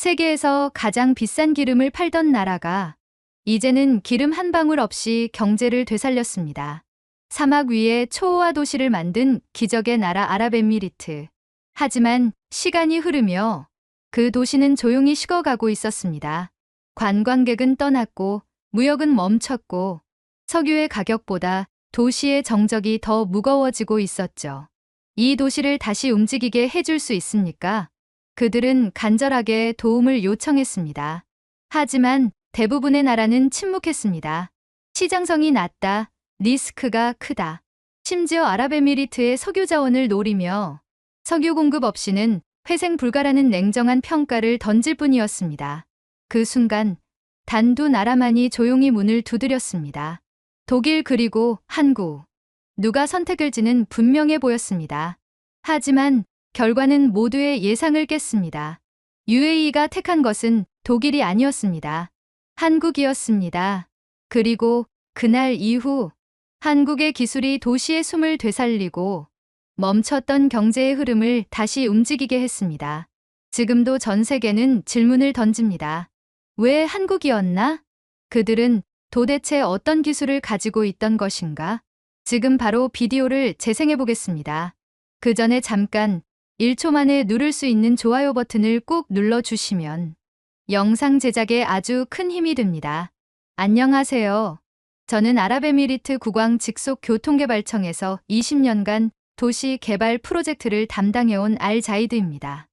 세계에서 가장 비싼 기름을 팔던 나라가 이제는 기름 한 방울 없이 경제를 되살렸습니다. 사막 위에 초호화 도시를 만든 기적의 나라 아랍에미리트. 하지만 시간이 흐르며 그 도시는 조용히 식어가고 있었습니다. 관광객은 떠났고 무역은 멈췄고 석유의 가격보다 도시의 정적이 더 무거워지고 있었죠. 이 도시를 다시 움직이게 해줄 수 있습니까? 그들은 간절하게 도움을 요청했습니다. 하지만 대부분의 나라는 침묵했습니다. 시장성이 낮다, 리스크가 크다. 심지어 아랍에미리트의 석유 자원을 노리며 석유 공급 없이는 회생 불가라는 냉정한 평가를 던질 뿐이었습니다. 그 순간 단 두 나라만이 조용히 문을 두드렸습니다. 독일 그리고 한국. 누가 선택을지는 분명해 보였습니다. 하지만 결과는 모두의 예상을 깼습니다. UAE가 택한 것은 독일이 아니었습니다. 한국이었습니다. 그리고 그날 이후 한국의 기술이 도시의 숨을 되살리고 멈췄던 경제의 흐름을 다시 움직이게 했습니다. 지금도 전 세계는 질문을 던집니다. 왜 한국이었나? 그들은 도대체 어떤 기술을 가지고 있던 것인가? 지금 바로 비디오를 재생해 보겠습니다. 그 전에 잠깐 1초 만에 누를 수 있는 좋아요 버튼을 꾹 눌러주시면 영상 제작에 아주 큰 힘이 됩니다. 안녕하세요. 저는 아랍에미리트 국왕 직속 교통개발청에서 20년간 도시 개발 프로젝트를 담당해온 알자이드입니다.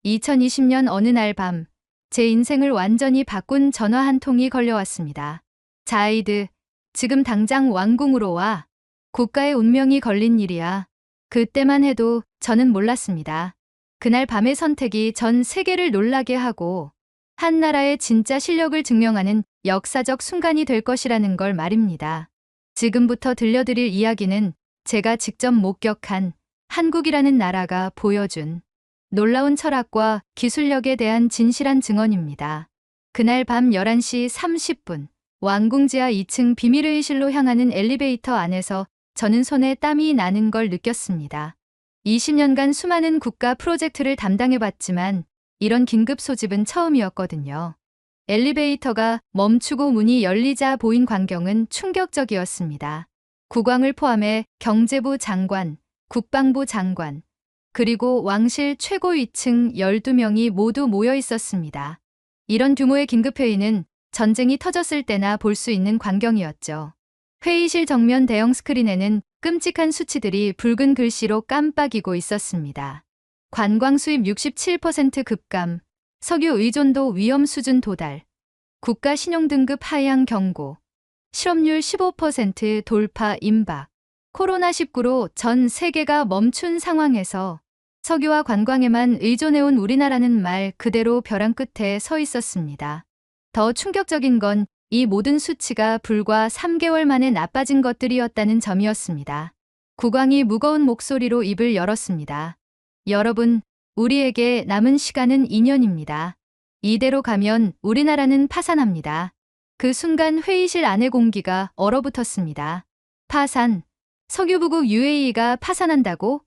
2020년 어느 날 밤, 제 인생을 완전히 바꾼 전화 한 통이 걸려왔습니다. 자이드, 지금 당장 왕궁으로 와. 국가의 운명이 걸린 일이야. 그때만 해도 저는 몰랐습니다. 그날 밤의 선택이 전 세계를 놀라게 하고 한 나라의 진짜 실력을 증명하는 역사적 순간이 될 것이라는 걸 말입니다. 지금부터 들려드릴 이야기는 제가 직접 목격한 한국이라는 나라가 보여준 놀라운 철학과 기술력에 대한 진실한 증언입니다. 그날 밤 11시 30분, 왕궁 지하 2층 비밀의실로 향하는 엘리베이터 안에서 저는 손에 땀이 나는 걸 느꼈습니다. 20년간 수많은 국가 프로젝트를 담당해봤지만 이런 긴급 소집은 처음이었거든요. 엘리베이터가 멈추고 문이 열리자 보인 광경은 충격적이었습니다. 국왕을 포함해 경제부 장관, 국방부 장관, 그리고 왕실 최고위층 12명이 모두 모여 있었습니다. 이런 규모의 긴급회의는 전쟁이 터졌을 때나 볼 수 있는 광경이었죠. 회의실 정면 대형 스크린에는 끔찍한 수치들이 붉은 글씨로 깜빡이고 있었습니다. 관광 수입 67% 급감, 석유 의존도 위험 수준 도달, 국가 신용등급 하향 경고, 실업률 15% 돌파 임박, 코로나19로 전 세계가 멈춘 상황에서 석유와 관광에만 의존해온 우리나라는 말 그대로 벼랑 끝에 서 있었습니다. 더 충격적인 건 이 모든 수치가 불과 3개월 만에 나빠진 것들이었다는 점이었습니다. 국왕이 무거운 목소리로 입을 열었습니다. 여러분, 우리에게 남은 시간은 2년입니다. 이대로 가면 우리나라는 파산합니다. 그 순간 회의실 안의 공기가 얼어붙었습니다. 파산. 석유부국 UAE가 파산한다고?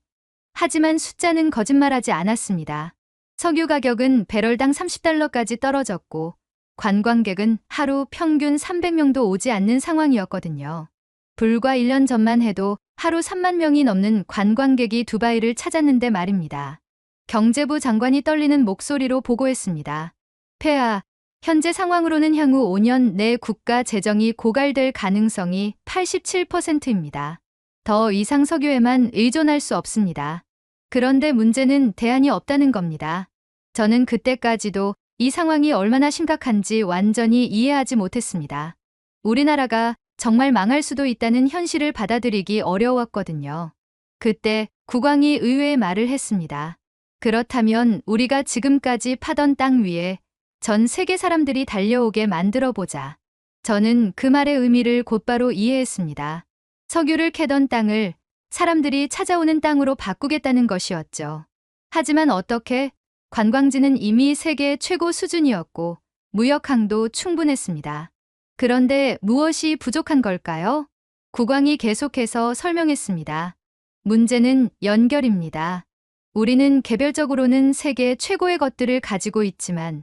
하지만 숫자는 거짓말하지 않았습니다. 석유 가격은 배럴당 30달러까지 떨어졌고 관광객은 하루 평균 300명도 오지 않는 상황이었거든요. 불과 1년 전만 해도 하루 3만 명이 넘는 관광객이 두바이를 찾았는데 말입니다. 경제부 장관이 떨리는 목소리로 보고했습니다. 폐하, 현재 상황으로는 향후 5년 내 국가 재정이 고갈될 가능성이 87%입니다. 더 이상 석유에만 의존할 수 없습니다. 그런데 문제는 대안이 없다는 겁니다. 저는 그때까지도 이 상황이 얼마나 심각한지 완전히 이해하지 못했습니다. 우리나라가 정말 망할 수도 있다는 현실을 받아들이기 어려웠거든요. 그때 국왕이 의외의 말을 했습니다. 그렇다면 우리가 지금까지 파던 땅 위에 전 세계 사람들이 달려오게 만들어보자. 저는 그 말의 의미를 곧바로 이해했습니다. 석유를 캐던 땅을 사람들이 찾아오는 땅으로 바꾸겠다는 것이었죠. 하지만 어떻게? 관광지는 이미 세계 최고 수준이었고 무역항도 충분했습니다. 그런데 무엇이 부족한 걸까요? 국왕이 계속해서 설명했습니다. 문제는 연결입니다. 우리는 개별적으로는 세계 최고의 것들을 가지고 있지만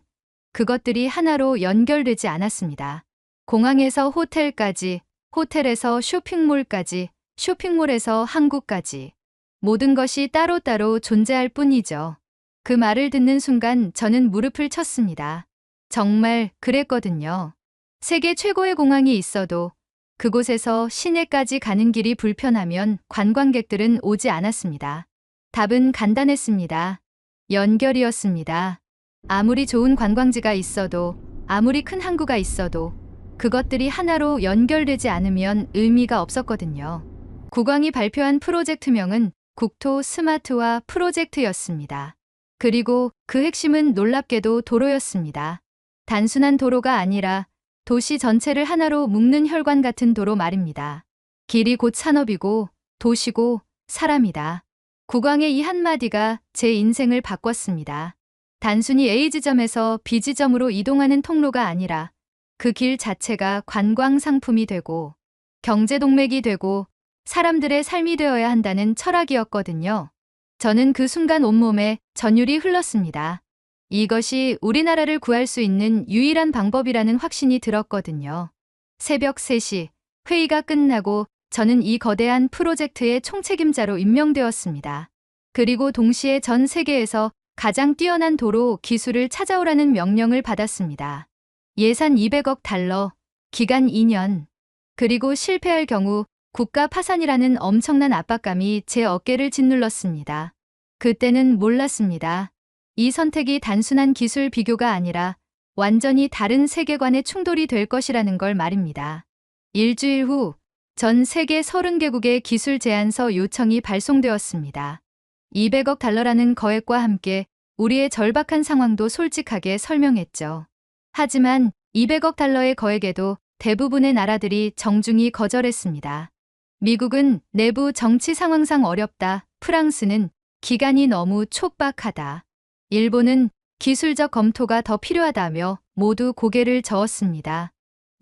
그것들이 하나로 연결되지 않았습니다. 공항에서 호텔까지, 호텔에서 쇼핑몰까지, 쇼핑몰에서 항구까지. 모든 것이 따로따로 존재할 뿐이죠. 그 말을 듣는 순간 저는 무릎을 쳤습니다. 정말 그랬거든요. 세계 최고의 공항이 있어도 그곳에서 시내까지 가는 길이 불편하면 관광객들은 오지 않았습니다. 답은 간단했습니다. 연결이었습니다. 아무리 좋은 관광지가 있어도, 아무리 큰 항구가 있어도 그것들이 하나로 연결되지 않으면 의미가 없었거든요. 국왕이 발표한 프로젝트명은 국토 스마트화 프로젝트였습니다. 그리고 그 핵심은 놀랍게도 도로였습니다. 단순한 도로가 아니라 도시 전체를 하나로 묶는 혈관 같은 도로 말입니다. 길이 곧 산업이고 도시고 사람이다. 국왕의 이 한마디가 제 인생을 바꿨습니다. 단순히 A 지점에서 B 지점으로 이동하는 통로가 아니라 그 길 자체가 관광 상품이 되고 경제 동맥이 되고 사람들의 삶이 되어야 한다는 철학이었거든요. 저는 그 순간 온몸에 전율이 흘렀습니다. 이것이 우리나라를 구할 수 있는 유일한 방법이라는 확신이 들었거든요. 새벽 3시 회의가 끝나고 저는 이 거대한 프로젝트의 총책임자로 임명되었습니다. 그리고 동시에 전 세계에서 가장 뛰어난 도로 기술을 찾아오라는 명령을 받았습니다. 예산 200억 달러, 기간 2년. 그리고 실패할 경우 국가 파산이라는 엄청난 압박감이 제 어깨를 짓눌렀습니다. 그때는 몰랐습니다. 이 선택이 단순한 기술 비교가 아니라 완전히 다른 세계관의 충돌이 될 것이라는 걸 말입니다. 일주일 후 전 세계 30개국의 기술 제안서 요청이 발송되었습니다. 200억 달러라는 거액과 함께 우리의 절박한 상황도 솔직하게 설명했죠. 하지만 200억 달러의 거액에도 대부분의 나라들이 정중히 거절했습니다. 미국은 내부 정치 상황상 어렵다. 프랑스는 기간이 너무 촉박하다. 일본은 기술적 검토가 더 필요하다며 모두 고개를 저었습니다.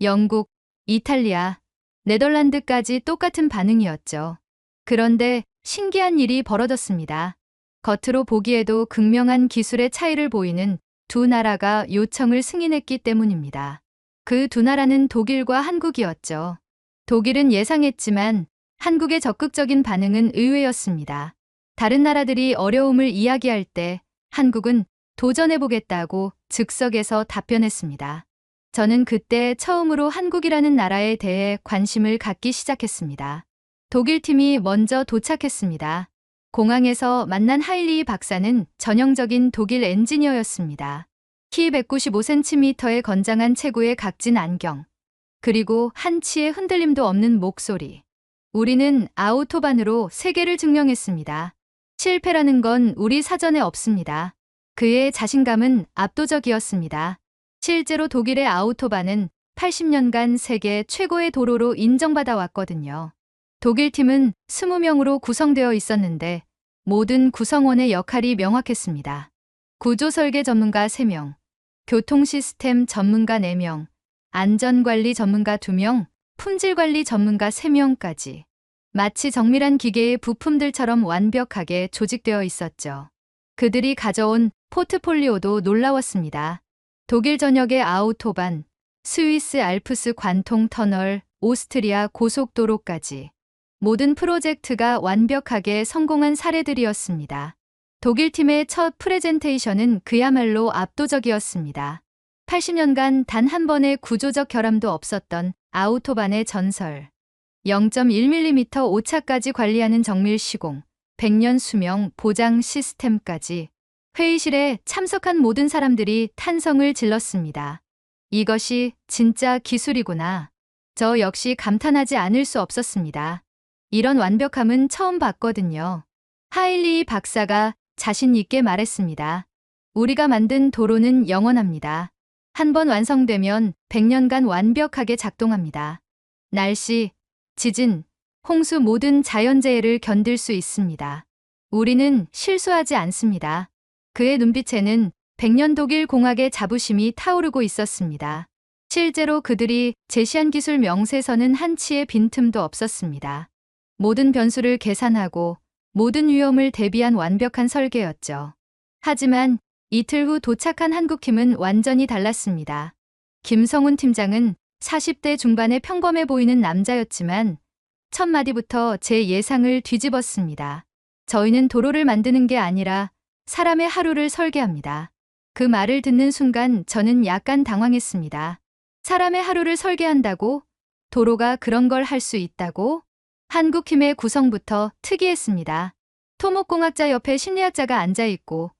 영국, 이탈리아, 네덜란드까지 똑같은 반응이었죠. 그런데 신기한 일이 벌어졌습니다. 겉으로 보기에도 극명한 기술의 차이를 보이는 두 나라가 요청을 승인했기 때문입니다. 그 두 나라는 독일과 한국이었죠. 독일은 예상했지만 한국의 적극적인 반응은 의외였습니다. 다른 나라들이 어려움을 이야기할 때 한국은 도전해보겠다고 즉석에서 답변했습니다. 저는 그때 처음으로 한국이라는 나라에 대해 관심을 갖기 시작했습니다. 독일 팀이 먼저 도착했습니다. 공항에서 만난 하일리 박사는 전형적인 독일 엔지니어였습니다. 키 195cm의 건장한 체구의 각진 안경, 그리고 한치의 흔들림도 없는 목소리. 우리는 아우토반으로 세계를 증명했습니다. 실패라는 건 우리 사전에 없습니다. 그의 자신감은 압도적이었습니다. 실제로 독일의 아우토반은 80년간 세계 최고의 도로로 인정받아 왔거든요. 독일 팀은 20명으로 구성되어 있었는데 모든 구성원의 역할이 명확했습니다. 구조설계 전문가 3명, 교통시스템 전문가 4명, 안전관리 전문가 2명, 품질관리 전문가 3명까지. 마치 정밀한 기계의 부품들처럼 완벽하게 조직되어 있었죠. 그들이 가져온 포트폴리오도 놀라웠습니다. 독일 전역의 아우토반, 스위스 알프스 관통 터널, 오스트리아 고속도로까지. 모든 프로젝트가 완벽하게 성공한 사례들이었습니다. 독일 팀의 첫 프레젠테이션은 그야말로 압도적이었습니다. 80년간 단 한 번의 구조적 결함도 없었던 아우토반의 전설. 0.1mm 오차까지 관리하는 정밀 시공, 100년 수명 보장 시스템까지. 회의실에 참석한 모든 사람들이 탄성을 질렀습니다. 이것이 진짜 기술이구나. 저 역시 감탄하지 않을 수 없었습니다. 이런 완벽함은 처음 봤거든요. 하일리 박사가 자신 있게 말했습니다. 우리가 만든 도로는 영원합니다. 한 번 완성되면 100년간 완벽하게 작동합니다. 날씨, 지진, 홍수 모든 자연재해를 견딜 수 있습니다. 우리는 실수하지 않습니다. 그의 눈빛에는 100년 독일 공학의 자부심이 타오르고 있었습니다. 실제로 그들이 제시한 기술 명세서는 한치의 빈틈도 없었습니다. 모든 변수를 계산하고 모든 위험을 대비한 완벽한 설계였죠. 하지만 이틀 후 도착한 한국팀은 완전히 달랐습니다. 김성훈 팀장은 40대 중반의 평범해 보이는 남자였지만 첫 마디부터 제 예상을 뒤집었습니다. 저희는 도로를 만드는 게 아니라 사람의 하루를 설계합니다. 그 말을 듣는 순간 저는 약간 당황했습니다. 사람의 하루를 설계한다고? 도로가 그런 걸 할 수 있다고? 한국팀의 구성부터 특이했습니다. 토목공학자 옆에 심리학자가 앉아있고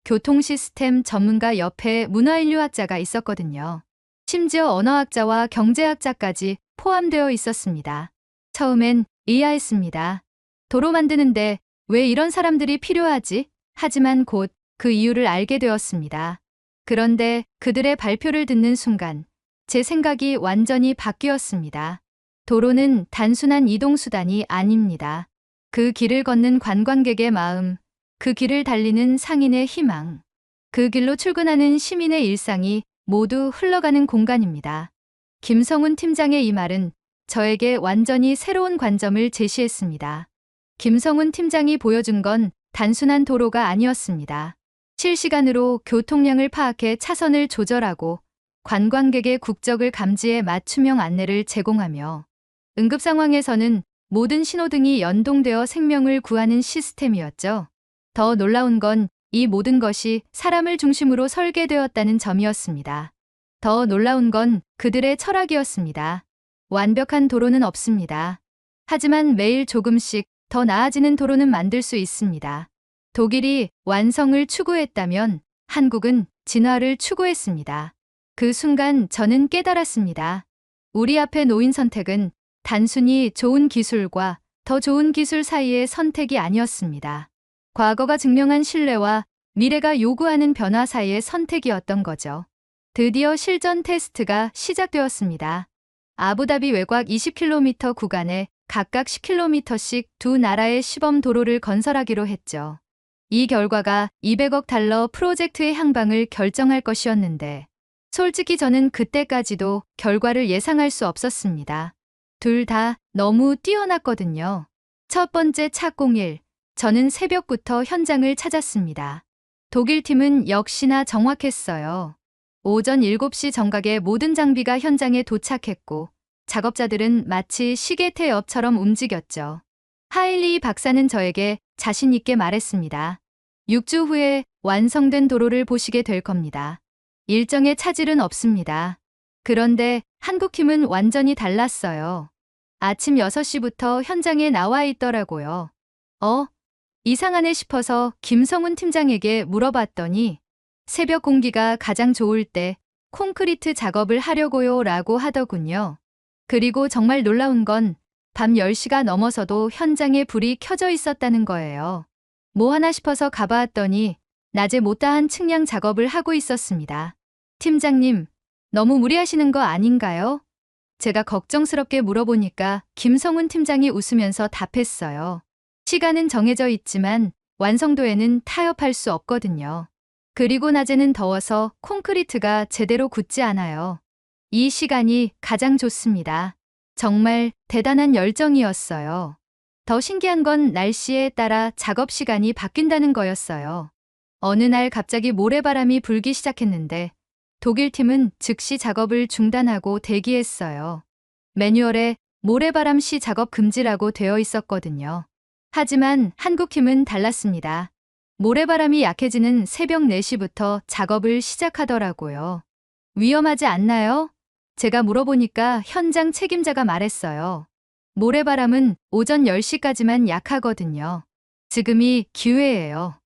교통 시스템 전문가 옆에 문화인류학자가 있었거든요. 심지어 언어학자와 경제학자까지 포함되어 있었습니다. 처음엔 의아했습니다. 도로 만드는데 왜 이런 사람들이 필요하지? 하지만 곧 그 이유를 알게 되었습니다. 그런데 그들의 발표를 듣는 순간 제 생각이 완전히 바뀌었습니다. 도로는 단순한 이동수단이 아닙니다. 그 길을 걷는 관광객의 마음, 그 길을 달리는 상인의 희망, 그 길로 출근하는 시민의 일상이 모두 흘러가는 공간입니다. 김성훈 팀장의 이 말은 저에게 완전히 새로운 관점을 제시했습니다. 김성훈 팀장이 보여준 건 단순한 도로가 아니었습니다. 실시간으로 교통량을 파악해 차선을 조절하고 관광객의 국적을 감지해 맞춤형 안내를 제공하며 응급 상황에서는 모든 신호등이 연동되어 생명을 구하는 시스템이었죠. 더 놀라운 건 이 모든 것이 사람을 중심으로 설계되었다는 점이었습니다. 더 놀라운 건 그들의 철학이었습니다. 완벽한 도로는 없습니다. 하지만 매일 조금씩 더 나아지는 도로는 만들 수 있습니다. 독일이 완성을 추구했다면 한국은 진화를 추구했습니다. 그 순간 저는 깨달았습니다. 우리 앞에 놓인 선택은 단순히 좋은 기술과 더 좋은 기술 사이의 선택이 아니었습니다. 과거가 증명한 신뢰와 미래가 요구하는 변화 사이의 선택이었던 거죠. 드디어 실전 테스트가 시작되었습니다. 아부다비 외곽 20km 구간에 각각 10km씩 두 나라의 시범 도로를 건설하기로 했죠. 이 결과가 200억 달러 프로젝트의 향방을 결정할 것이었는데 솔직히 저는 그때까지도 결과를 예상할 수 없었습니다. 둘 다 너무 뛰어났거든요. 첫 번째 착공일, 저는 새벽부터 현장을 찾았습니다. 독일 팀은 역시나 정확했어요. 오전 7시 정각에 모든 장비가 현장에 도착했고 작업자들은 마치 시계태엽처럼 움직였죠. 하일리 박사는 저에게 자신 있게 말했습니다. 6주 후에 완성된 도로를 보시게 될 겁니다. 일정에 차질은 없습니다. 그런데 한국팀은 완전히 달랐어요. 아침 6시부터 현장에 나와 있더라고요. 이상하네 싶어서 김성훈 팀장에게 물어봤더니 새벽 공기가 가장 좋을 때 콘크리트 작업을 하려고요 라고 하더군요. 그리고 정말 놀라운 건 밤 10시가 넘어서도 현장에 불이 켜져 있었다는 거예요. 뭐 하나 싶어서 가봤더니 낮에 못다한 측량 작업을 하고 있었습니다. 팀장님, 너무 무리하시는 거 아닌가요? 제가 걱정스럽게 물어보니까 김성훈 팀장이 웃으면서 답했어요. 시간은 정해져 있지만 완성도에는 타협할 수 없거든요. 그리고 낮에는 더워서 콘크리트가 제대로 굳지 않아요. 이 시간이 가장 좋습니다. 정말 대단한 열정이었어요. 더 신기한 건 날씨에 따라 작업 시간이 바뀐다는 거였어요. 어느 날 갑자기 모래바람이 불기 시작했는데 독일 팀은 즉시 작업을 중단하고 대기했어요. 매뉴얼에 모래바람 시 작업 금지라고 되어 있었거든요. 하지만 한국팀은 달랐습니다. 모래바람이 약해지는 새벽 4시부터 작업을 시작하더라고요. 위험하지 않나요? 제가 물어보니까 현장 책임자가 말했어요. 모래바람은 오전 10시까지만 약하거든요. 지금이 기회예요.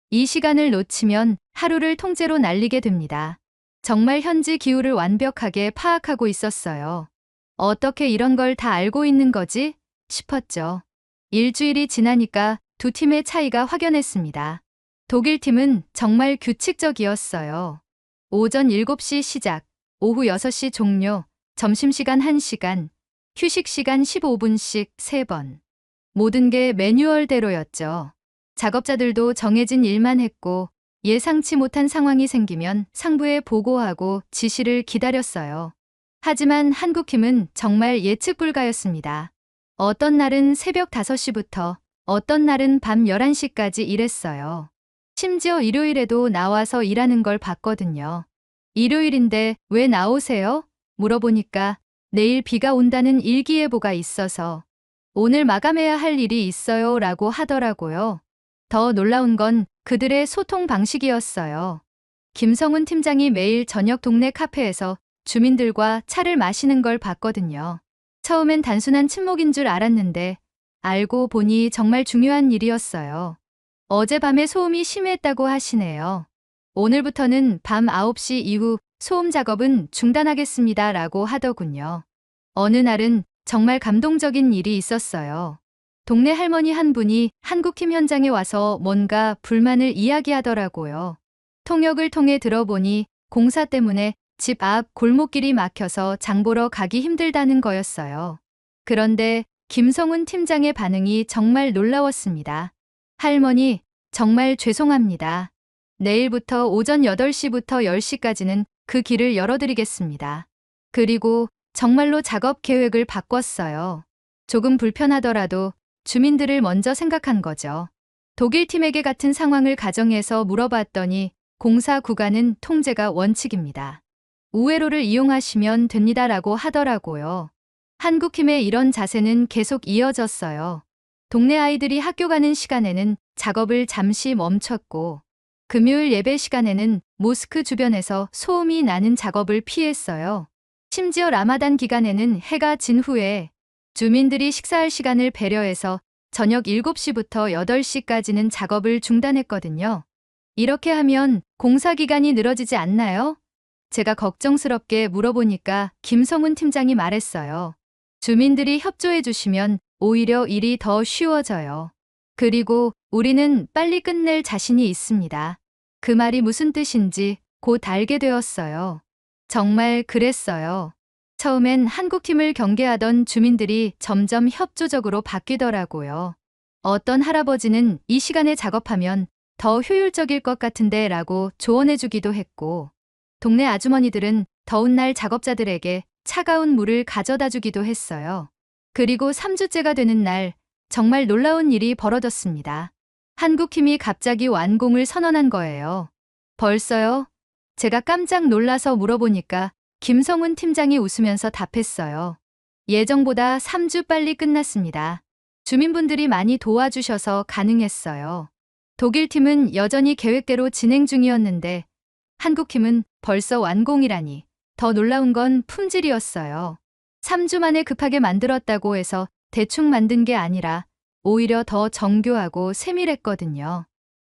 이 시간을 놓치면 하루를 통째로 날리게 됩니다. 정말 현지 기후를 완벽하게 파악하고 있었어요. 어떻게 이런 걸 다 알고 있는 거지? 싶었죠. 일주일이 지나니까 두 팀의 차이가 확연했습니다. 독일 팀은 정말 규칙적이었어요. 오전 7시 시작, 오후 6시 종료, 점심시간 1시간, 휴식시간 15분씩 3번. 모든 게 매뉴얼대로였죠. 작업자들도 정해진 일만 했고 예상치 못한 상황이 생기면 상부에 보고하고 지시를 기다렸어요. 하지만 한국팀은 정말 예측 불가였습니다. 어떤 날은 새벽 5시부터 어떤 날은 밤 11시까지 일했어요. 심지어 일요일에도 나와서 일하는 걸 봤거든요. 일요일인데 왜 나오세요? 물어보니까 내일 비가 온다는 일기예보가 있어서 오늘 마감해야 할 일이 있어요 라고 하더라고요. 더 놀라운 건 그들의 소통 방식이었어요. 김성훈 팀장이 매일 저녁 동네 카페에서 주민들과 차를 마시는 걸 봤거든요. 처음엔 단순한 친목인 줄 알았는데 알고 보니 정말 중요한 일이었어요. 어젯밤에 소음이 심했다고 하시네요. 오늘부터는 밤 9시 이후 소음 작업은 중단하겠습니다 라고 하더군요. 어느 날은 정말 감동적인 일이 있었어요. 동네 할머니 한 분이 한국팀 현장에 와서 뭔가 불만을 이야기하더라고요. 통역을 통해 들어보니 공사 때문에 집 앞 골목길이 막혀서 장 보러 가기 힘들다는 거였어요. 그런데 김성훈 팀장의 반응이 정말 놀라웠습니다. 할머니, 정말 죄송합니다. 내일부터 오전 8시부터 10시까지는 그 길을 열어드리겠습니다. 그리고 정말로 작업 계획을 바꿨어요. 조금 불편하더라도 주민들을 먼저 생각한 거죠. 독일 팀에게 같은 상황을 가정해서 물어봤더니 공사 구간은 통제가 원칙입니다. 우회로를 이용하시면 됩니다라고 하더라고요. 한국 팀의 이런 자세는 계속 이어졌어요. 동네 아이들이 학교 가는 시간에는 작업을 잠시 멈췄고 금요일 예배 시간에는 모스크 주변에서 소음이 나는 작업을 피했어요. 심지어 라마단 기간에는 해가 진 후에 주민들이 식사할 시간을 배려해서 저녁 7시부터 8시까지는 작업을 중단했거든요. 이렇게 하면 공사 기간이 늘어지지 않나요? 제가 걱정스럽게 물어보니까 김성훈 팀장이 말했어요. 주민들이 협조해 주시면 오히려 일이 더 쉬워져요. 그리고 우리는 빨리 끝낼 자신이 있습니다. 그 말이 무슨 뜻인지 곧 알게 되었어요. 정말 그랬어요. 처음엔 한국팀을 경계하던 주민들이 점점 협조적으로 바뀌더라고요. 어떤 할아버지는 이 시간에 작업하면 더 효율적일 것 같은데 라고 조언해주기도 했고, 동네 아주머니들은 더운 날 작업자들에게 차가운 물을 가져다 주기도 했어요. 그리고 3주째가 되는 날 정말 놀라운 일이 벌어졌습니다. 한국팀이 갑자기 완공을 선언한 거예요. 벌써요? 제가 깜짝 놀라서 물어보니까 김성훈 팀장이 웃으면서 답했어요. 예정보다 3주 빨리 끝났습니다. 주민분들이 많이 도와주셔서 가능했어요. 독일팀은 여전히 계획대로 진행 중이었는데 한국팀은 벌써 완공이라니 더 놀라운 건 품질이었어요. 3주 만에 급하게 만들었다고 해서 대충 만든 게 아니라 오히려 더 정교하고 세밀했거든요.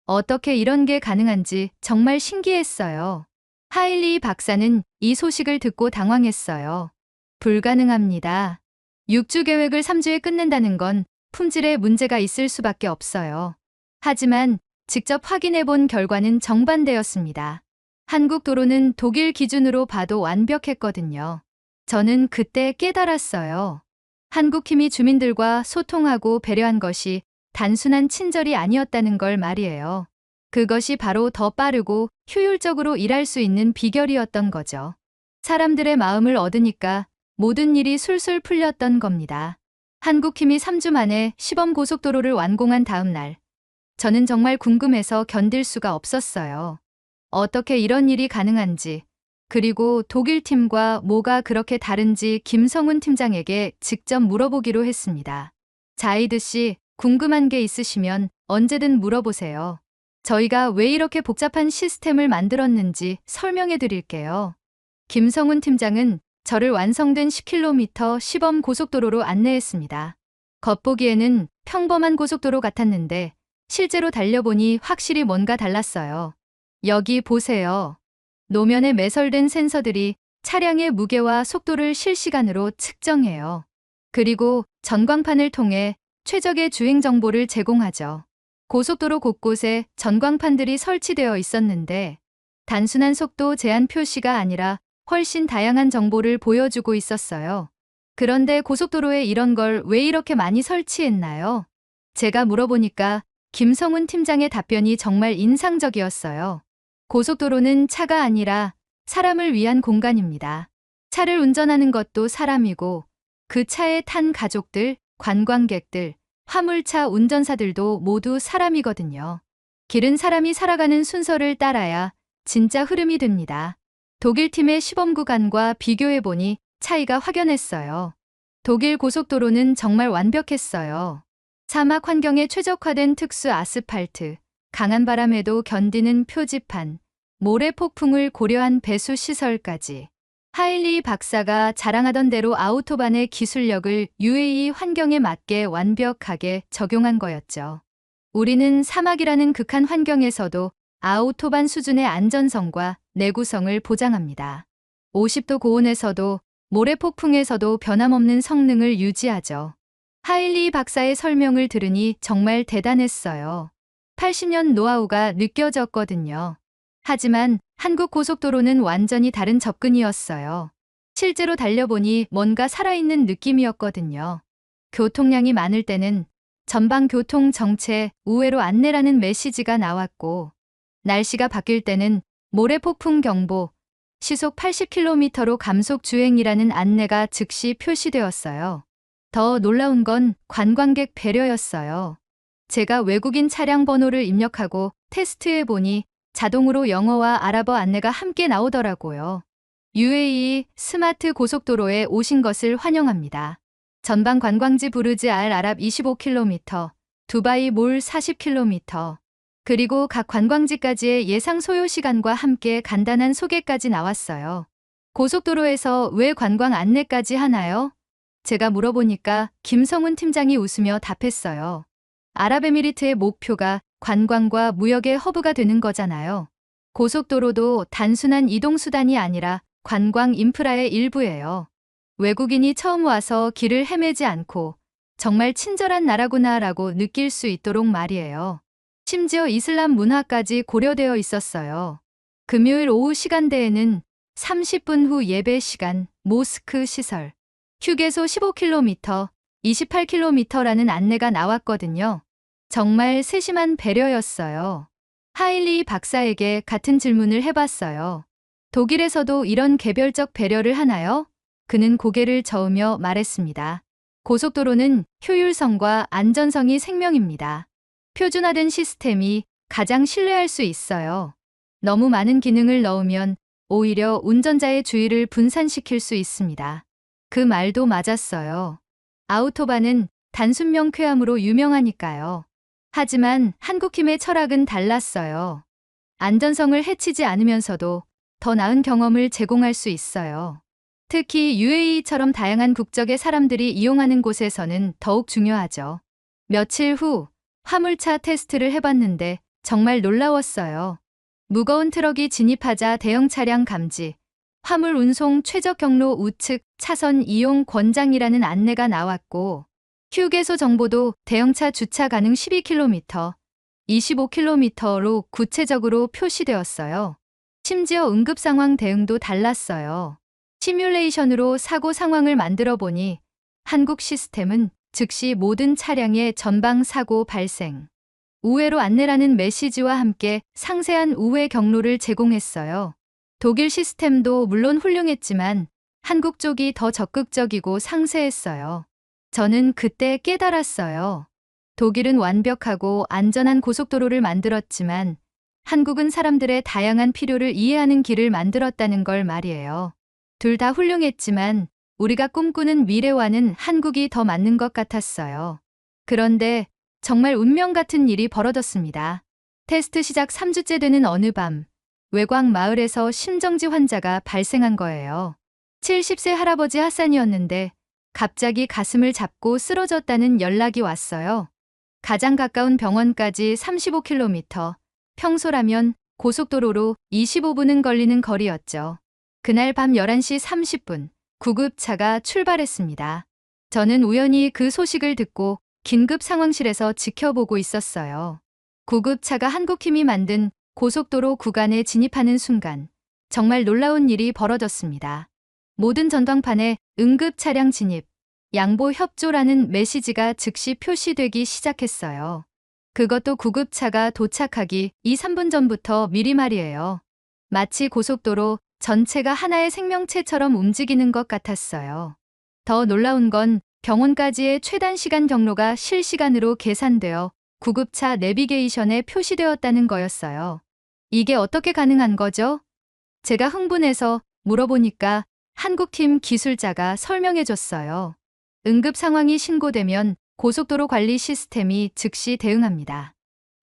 어떻게 이런 게 가능한지 정말 신기했어요. 하일리 박사는 이 소식을 듣고 당황했어요. 불가능합니다. 6주 계획을 3주에 끝낸다는 건 품질에 문제가 있을 수밖에 없어요. 하지만 직접 확인해 본 결과는 정반대였습니다. 한국 도로는 독일 기준으로 봐도 완벽했거든요. 저는 그때 깨달았어요. 한국팀이 주민들과 소통하고 배려한 것이 단순한 친절이 아니었다는 걸 말이에요. 그것이 바로 더 빠르고 효율적으로 일할 수 있는 비결이었던 거죠. 사람들의 마음을 얻으니까 모든 일이 술술 풀렸던 겁니다. 한국팀이 3주 만에 시범 고속도로를 완공한 다음 날, 저는 정말 궁금해서 견딜 수가 없었어요. 어떻게 이런 일이 가능한지, 그리고 독일 팀과 뭐가 그렇게 다른지 김성훈 팀장에게 직접 물어보기로 했습니다. 자이드 씨, 궁금한 게 있으시면 언제든 물어보세요. 저희가 왜 이렇게 복잡한 시스템을 만들었는지 설명해 드릴게요. 김성훈 팀장은 저를 완성된 10km 시범 고속도로로 안내했습니다. 겉보기에는 평범한 고속도로 같았는데 실제로 달려보니 확실히 뭔가 달랐어요. 여기 보세요. 노면에 매설된 센서들이 차량의 무게와 속도를 실시간으로 측정해요. 그리고 전광판을 통해 최적의 주행 정보를 제공하죠. 고속도로 곳곳에 전광판들이 설치되어 있었는데 단순한 속도 제한 표시가 아니라 훨씬 다양한 정보를 보여주고 있었어요. 그런데 고속도로에 이런 걸 왜 이렇게 많이 설치했나요? 제가 물어보니까 김성훈 팀장의 답변이 정말 인상적이었어요. 고속도로는 차가 아니라 사람을 위한 공간입니다. 차를 운전하는 것도 사람이고 그 차에 탄 가족들, 관광객들, 화물차 운전사들도 모두 사람이거든요. 길은 사람이 살아가는 순서를 따라야 진짜 흐름이 됩니다. 독일 팀의 시범 구간과 비교해보니 차이가 확연했어요. 독일 고속도로는 정말 완벽했어요. 사막 환경에 최적화된 특수 아스팔트, 강한 바람에도 견디는 표지판, 모래 폭풍을 고려한 배수 시설까지. 하일리 박사가 자랑하던 대로 아우토반의 기술력을 UAE 환경에 맞게 완벽하게 적용한 거였죠. 우리는 사막이라는 극한 환경에서도 아우토반 수준의 안전성과 내구성을 보장합니다. 50도 고온에서도 모래 폭풍에서도 변함없는 성능을 유지하죠. 하일리 박사의 설명을 들으니 정말 대단했어요. 80년 노하우가 느껴졌거든요. 하지만 한국 고속도로는 완전히 다른 접근이었어요. 실제로 달려보니 뭔가 살아있는 느낌이었거든요. 교통량이 많을 때는 전방 교통 정체, 우회로 안내라는 메시지가 나왔고, 날씨가 바뀔 때는 모래 폭풍 경보, 시속 80km로 감속 주행이라는 안내가 즉시 표시되었어요. 더 놀라운 건 관광객 배려였어요. 제가 외국인 차량 번호를 입력하고 테스트해 보니 자동으로 영어와 아랍어 안내가 함께 나오더라고요. UAE 스마트 고속도로에 오신 것을 환영합니다. 전방 관광지 부르즈 알 아랍 25km, 두바이 몰 40km, 그리고 각 관광지까지의 예상 소요 시간과 함께 간단한 소개까지 나왔어요. 고속도로에서 왜 관광 안내까지 하나요? 제가 물어보니까 김성훈 팀장이 웃으며 답했어요. 아랍에미리트의 목표가 관광과 무역의 허브가 되는 거잖아요. 고속도로도 단순한 이동수단이 아니라 관광 인프라의 일부예요. 외국인이 처음 와서 길을 헤매지 않고 정말 친절한 나라구나라고 느낄 수 있도록 말이에요. 심지어 이슬람 문화까지 고려되어 있었어요. 금요일 오후 시간대에는 30분 후 예배 시간, 모스크 시설, 휴게소 15km, 28km라는 안내가 나왔거든요. 정말 세심한 배려였어요. 하일리 박사에게 같은 질문을 해봤어요. 독일에서도 이런 개별적 배려를 하나요? 그는 고개를 저으며 말했습니다. 고속도로는 효율성과 안전성이 생명입니다. 표준화된 시스템이 가장 신뢰할 수 있어요. 너무 많은 기능을 넣으면 오히려 운전자의 주의를 분산시킬 수 있습니다. 그 말도 맞았어요. 아우토반은 단순 명쾌함으로 유명하니까요. 하지만 한국팀의 철학은 달랐어요. 안전성을 해치지 않으면서도 더 나은 경험을 제공할 수 있어요. 특히 UAE처럼 다양한 국적의 사람들이 이용하는 곳에서는 더욱 중요하죠. 며칠 후 화물차 테스트를 해봤는데 정말 놀라웠어요. 무거운 트럭이 진입하자 대형 차량 감지, 화물 운송 최적 경로 우측 차선 이용 권장이라는 안내가 나왔고, 휴게소 정보도 대형차 주차 가능 12km, 25km로 구체적으로 표시되었어요. 심지어 응급 상황 대응도 달랐어요. 시뮬레이션으로 사고 상황을 만들어 보니 한국 시스템은 즉시 모든 차량의 전방 사고 발생, 우회로 안내라는 메시지와 함께 상세한 우회 경로를 제공했어요. 독일 시스템도 물론 훌륭했지만 한국 쪽이 더 적극적이고 상세했어요. 저는 그때 깨달았어요. 독일은 완벽하고 안전한 고속도로를 만들었지만 한국은 사람들의 다양한 필요를 이해하는 길을 만들었다는 걸 말이에요. 둘 다 훌륭했지만 우리가 꿈꾸는 미래와는 한국이 더 맞는 것 같았어요. 그런데 정말 운명 같은 일이 벌어졌습니다. 테스트 시작 3주째 되는 어느 밤, 외곽 마을에서 심정지 환자가 발생한 거예요. 70세 할아버지 하산이었는데 갑자기 가슴을 잡고 쓰러졌다는 연락이 왔어요. 가장 가까운 병원까지 35km, 평소라면 고속도로로 25분은 걸리는 거리였죠. 그날 밤 11시 30분, 구급차가 출발했습니다. 저는 우연히 그 소식을 듣고 긴급 상황실에서 지켜보고 있었어요. 구급차가 한국팀이 만든 고속도로 구간에 진입하는 순간 정말 놀라운 일이 벌어졌습니다. 모든 전광판에 응급 차량 진입, 양보 협조라는 메시지가 즉시 표시되기 시작했어요. 그것도 구급차가 도착하기 2, 3분 전부터 미리 말이에요. 마치 고속도로 전체가 하나의 생명체처럼 움직이는 것 같았어요. 더 놀라운 건 병원까지의 최단 시간 경로가 실시간으로 계산되어 구급차 내비게이션에 표시되었다는 거였어요. 이게 어떻게 가능한 거죠? 제가 흥분해서 물어보니까 한국팀 기술자가 설명해 줬어요. 응급 상황이 신고되면 고속도로 관리 시스템이 즉시 대응합니다.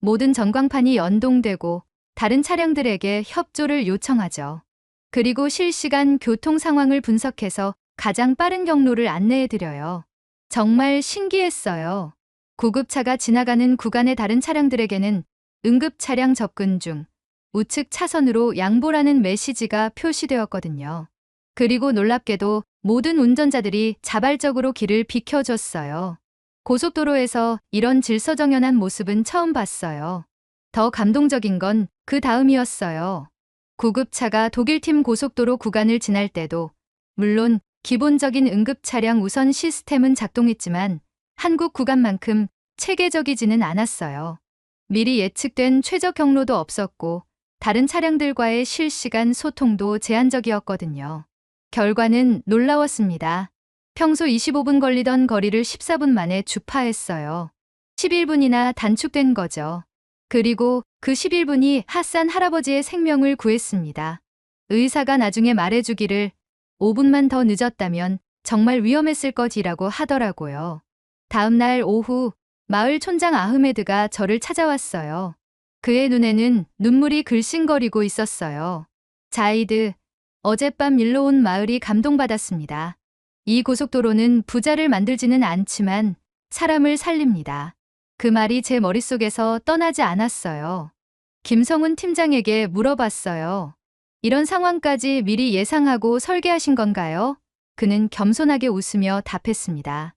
모든 전광판이 연동되고 다른 차량들에게 협조를 요청하죠. 그리고 실시간 교통 상황을 분석해서 가장 빠른 경로를 안내해 드려요. 정말 신기했어요. 구급차가 지나가는 구간의 다른 차량들에게는 응급 차량 접근 중 우측 차선으로 양보라는 메시지가 표시되었거든요. 그리고 놀랍게도 모든 운전자들이 자발적으로 길을 비켜줬어요. 고속도로에서 이런 질서정연한 모습은 처음 봤어요. 더 감동적인 건 그 다음이었어요. 구급차가 독일팀 고속도로 구간을 지날 때도 물론 기본적인 응급 차량 우선 시스템은 작동했지만 한국 구간만큼 체계적이지는 않았어요. 미리 예측된 최적 경로도 없었고 다른 차량들과의 실시간 소통도 제한적이었거든요. 결과는 놀라웠습니다. 평소 25분 걸리던 거리를 14분 만에 주파했어요. 11분이나 단축된 거죠. 그리고 그 11분이 핫산 할아버지의 생명을 구했습니다. 의사가 나중에 말해주기를 5분만 더 늦었다면 정말 위험했을 것이라고 하더라고요. 다음 날 오후 마을 촌장 아흐메드가 저를 찾아왔어요. 그의 눈에는 눈물이 글썽거리고 있었어요. 자이드, 어젯밤 일로 온 마을이 감동받았습니다. 이 고속도로는 부자를 만들지는 않지만 사람을 살립니다. 그 말이 제 머릿속에서 떠나지 않았어요. 김성훈 팀장에게 물어봤어요. 이런 상황까지 미리 예상하고 설계하신 건가요? 그는 겸손하게 웃으며 답했습니다.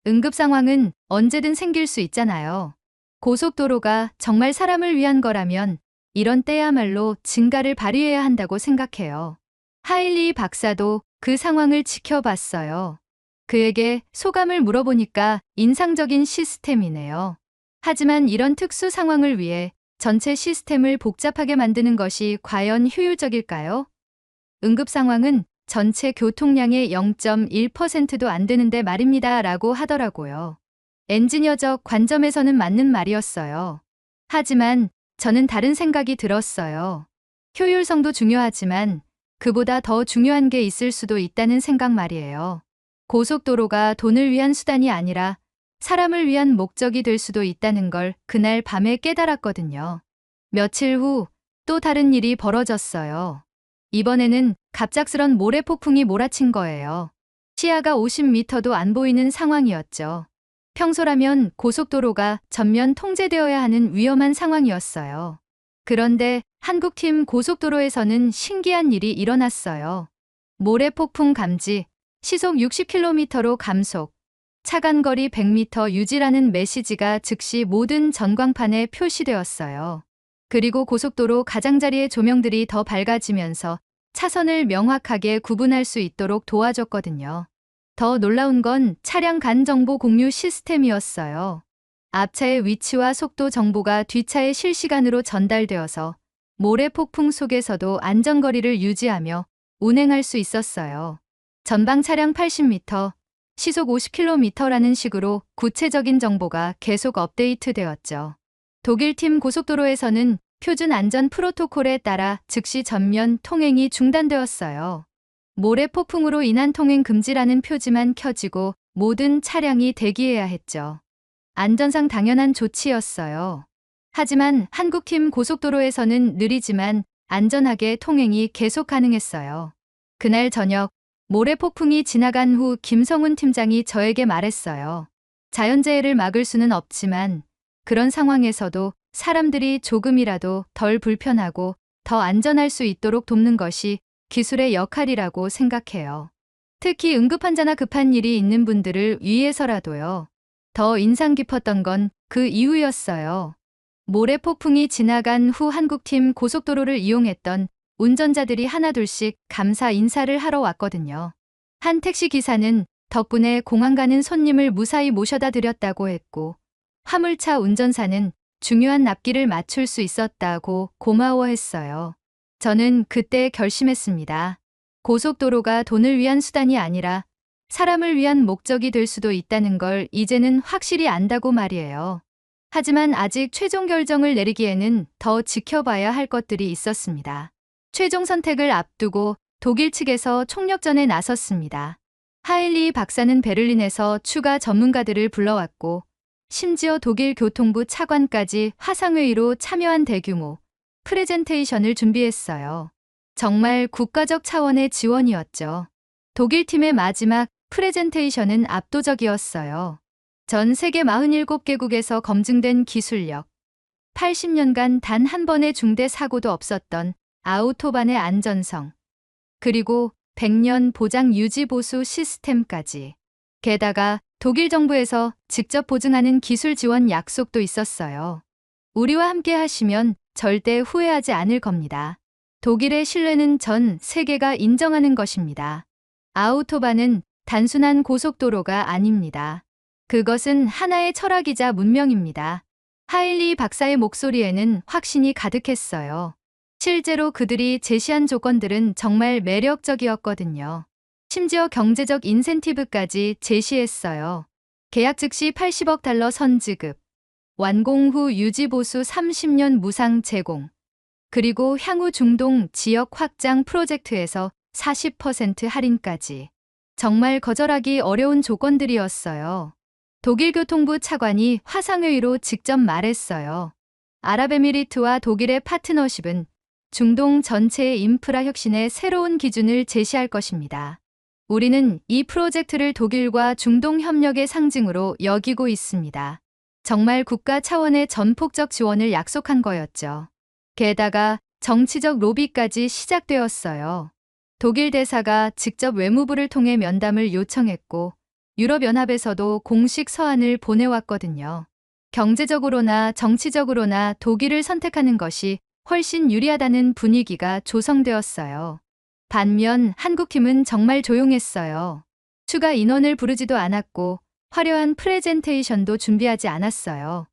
응급 상황은 언제든 생길 수 있잖아요. 고속도로가 정말 사람을 위한 거라면 이런 때야말로 증가를 발휘해야 한다고 생각해요. 하일리 박사도 그 상황을 지켜봤어요. 그에게 소감을 물어보니까 인상적인 시스템이네요. 하지만 이런 특수 상황을 위해 전체 시스템을 복잡하게 만드는 것이 과연 효율적일까요? 응급 상황은 전체 교통량의 0.1%도 안 되는데 말입니다. 라고 하더라고요. 엔지니어적 관점에서는 맞는 말이었어요. 하지만 저는 다른 생각이 들었어요. 효율성도 중요하지만 그보다 더 중요한 게 있을 수도 있다는 생각 말이에요. 고속도로가 돈을 위한 수단이 아니라 사람을 위한 목적이 될 수도 있다는 걸 그날 밤에 깨달았거든요. 며칠 후 또 다른 일이 벌어졌어요. 이번에는 갑작스런 모래폭풍이 몰아친 거예요. 시야가 50m도 안 보이는 상황이었죠. 평소라면 고속도로가 전면 통제되어야 하는 위험한 상황이었어요. 그런데 한국팀 고속도로에서는 신기한 일이 일어났어요. 모래폭풍 감지, 시속 60km로 감속, 차간거리 100m 유지라는 메시지가 즉시 모든 전광판에 표시되었어요. 그리고 고속도로 가장자리의 조명들이 더 밝아지면서 차선을 명확하게 구분할 수 있도록 도와줬거든요. 더 놀라운 건 차량 간 정보 공유 시스템이었어요. 앞차의 위치와 속도 정보가 뒷차에 실시간으로 전달되어서 모래폭풍 속에서도 안전거리를 유지하며 운행할 수 있었어요. 전방 차량 80m, 시속 50km라는 식으로 구체적인 정보가 계속 업데이트되었죠. 독일팀 고속도로에서는 표준 안전 프로토콜에 따라 즉시 전면 통행이 중단되었어요. 모래폭풍으로 인한 통행 금지라는 표지만 켜지고 모든 차량이 대기해야 했죠. 안전상 당연한 조치였어요. 하지만 한국팀 고속도로에서는 느리지만 안전하게 통행이 계속 가능했어요. 그날 저녁 모래폭풍이 지나간 후 김성훈 팀장이 저에게 말했어요. 자연재해를 막을 수는 없지만 그런 상황에서도 사람들이 조금이라도 덜 불편하고 더 안전할 수 있도록 돕는 것이 기술의 역할이라고 생각해요. 특히 응급환자나 급한 일이 있는 분들을 위해서라도요. 더 인상 깊었던 건 그 이유였어요. 모래폭풍이 지나간 후 한국팀 고속도로를 이용했던 운전자들이 하나둘씩 감사 인사를 하러 왔거든요. 한 택시 기사는 덕분에 공항 가는 손님을 무사히 모셔다 드렸다고 했고, 화물차 운전사는 중요한 납기를 맞출 수 있었다고 고마워했어요. 저는 그때 결심했습니다. 고속도로가 돈을 위한 수단이 아니라 사람을 위한 목적이 될 수도 있다는 걸 이제는 확실히 안다고 말이에요. 하지만 아직 최종 결정을 내리기에는 더 지켜봐야 할 것들이 있었습니다. 최종 선택을 앞두고 독일 측에서 총력전에 나섰습니다. 하일리 박사는 베를린에서 추가 전문가들을 불러왔고 심지어 독일 교통부 차관까지 화상회의로 참여한 대규모 프레젠테이션을 준비했어요. 정말 국가적 차원의 지원이었죠. 독일 팀의 마지막 프레젠테이션은 압도적이었어요. 전 세계 47개국에서 검증된 기술력, 80년간 단 한 번의 중대 사고도 없었던 아우토반의 안전성, 그리고 100년 보장 유지 보수 시스템까지. 게다가 독일 정부에서 직접 보증하는 기술 지원 약속도 있었어요. 우리와 함께 하시면 절대 후회하지 않을 겁니다. 독일의 신뢰는 전 세계가 인정하는 것입니다. 아우토반은 단순한 고속도로가 아닙니다. 그것은 하나의 철학이자 문명입니다. 하일리 박사의 목소리에는 확신이 가득했어요. 실제로 그들이 제시한 조건들은 정말 매력적이었거든요. 심지어 경제적 인센티브까지 제시했어요. 계약 즉시 80억 달러 선지급, 완공 후 유지보수 30년 무상 제공, 그리고 향후 중동 지역 확장 프로젝트에서 40% 할인까지. 정말 거절하기 어려운 조건들이었어요. 독일 교통부 차관이 화상회의로 직접 말했어요. 아랍에미리트와 독일의 파트너십은 중동 전체의 인프라 혁신의 새로운 기준을 제시할 것입니다. 우리는 이 프로젝트를 독일과 중동 협력의 상징으로 여기고 있습니다. 정말 국가 차원의 전폭적 지원을 약속한 거였죠. 게다가 정치적 로비까지 시작되었어요. 독일 대사가 직접 외무부를 통해 면담을 요청했고 유럽연합에서도 공식 서한을 보내왔거든요. 경제적으로나 정치적으로나 독일을 선택하는 것이 훨씬 유리하다는 분위기가 조성되었어요. 반면 한국팀은 정말 조용했어요. 추가 인원을 부르지도 않았고 화려한 프레젠테이션도 준비하지 않았어요.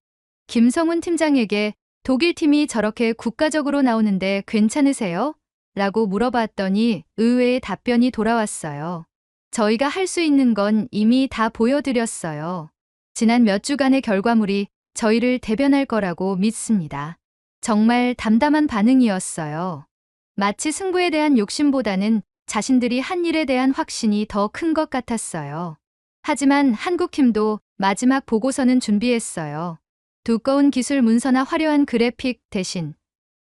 김성훈 팀장에게 독일 팀이 저렇게 국가적으로 나오는데 괜찮으세요? 라고 물어봤더니 의외의 답변이 돌아왔어요. 저희가 할 수 있는 건 이미 다 보여드렸어요. 지난 몇 주간의 결과물이 저희를 대변할 거라고 믿습니다. 정말 담담한 반응이었어요. 마치 승부에 대한 욕심보다는 자신들이 한 일에 대한 확신이 더 큰 것 같았어요. 하지만 한국팀도 마지막 보고서는 준비했어요. 두꺼운 기술 문서나 화려한 그래픽 대신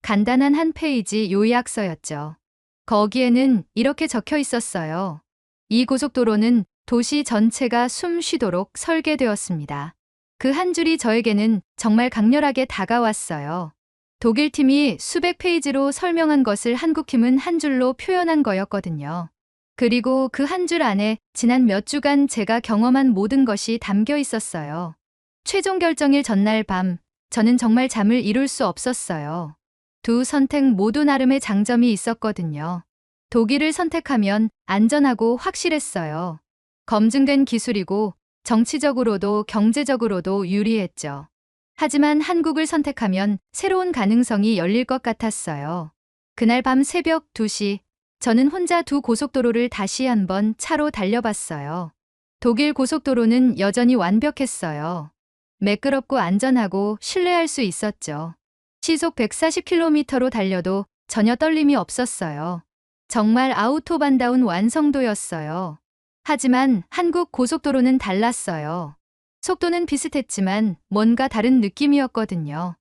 간단한 한 페이지 요약서였죠. 거기에는 이렇게 적혀 있었어요. 이 고속도로는 도시 전체가 숨 쉬도록 설계되었습니다. 그 한 줄이 저에게는 정말 강렬하게 다가왔어요. 독일 팀이 수백 페이지로 설명한 것을 한국 팀은 한 줄로 표현한 거였거든요. 그리고 그 한 줄 안에 지난 몇 주간 제가 경험한 모든 것이 담겨 있었어요. 최종 결정일 전날 밤, 저는 정말 잠을 이룰 수 없었어요. 두 선택 모두 나름의 장점이 있었거든요. 독일을 선택하면 안전하고 확실했어요. 검증된 기술이고 정치적으로도 경제적으로도 유리했죠. 하지만 한국을 선택하면 새로운 가능성이 열릴 것 같았어요. 그날 밤 새벽 2시, 저는 혼자 두 고속도로를 다시 한번 차로 달려봤어요. 독일 고속도로는 여전히 완벽했어요. 매끄럽고 안전하고 신뢰할 수 있었죠. 시속 140km로 달려도 전혀 떨림이 없었어요. 정말 아우토반다운 완성도였어요. 하지만 한국 고속도로는 달랐어요. 속도는 비슷했지만 뭔가 다른 느낌이었거든요.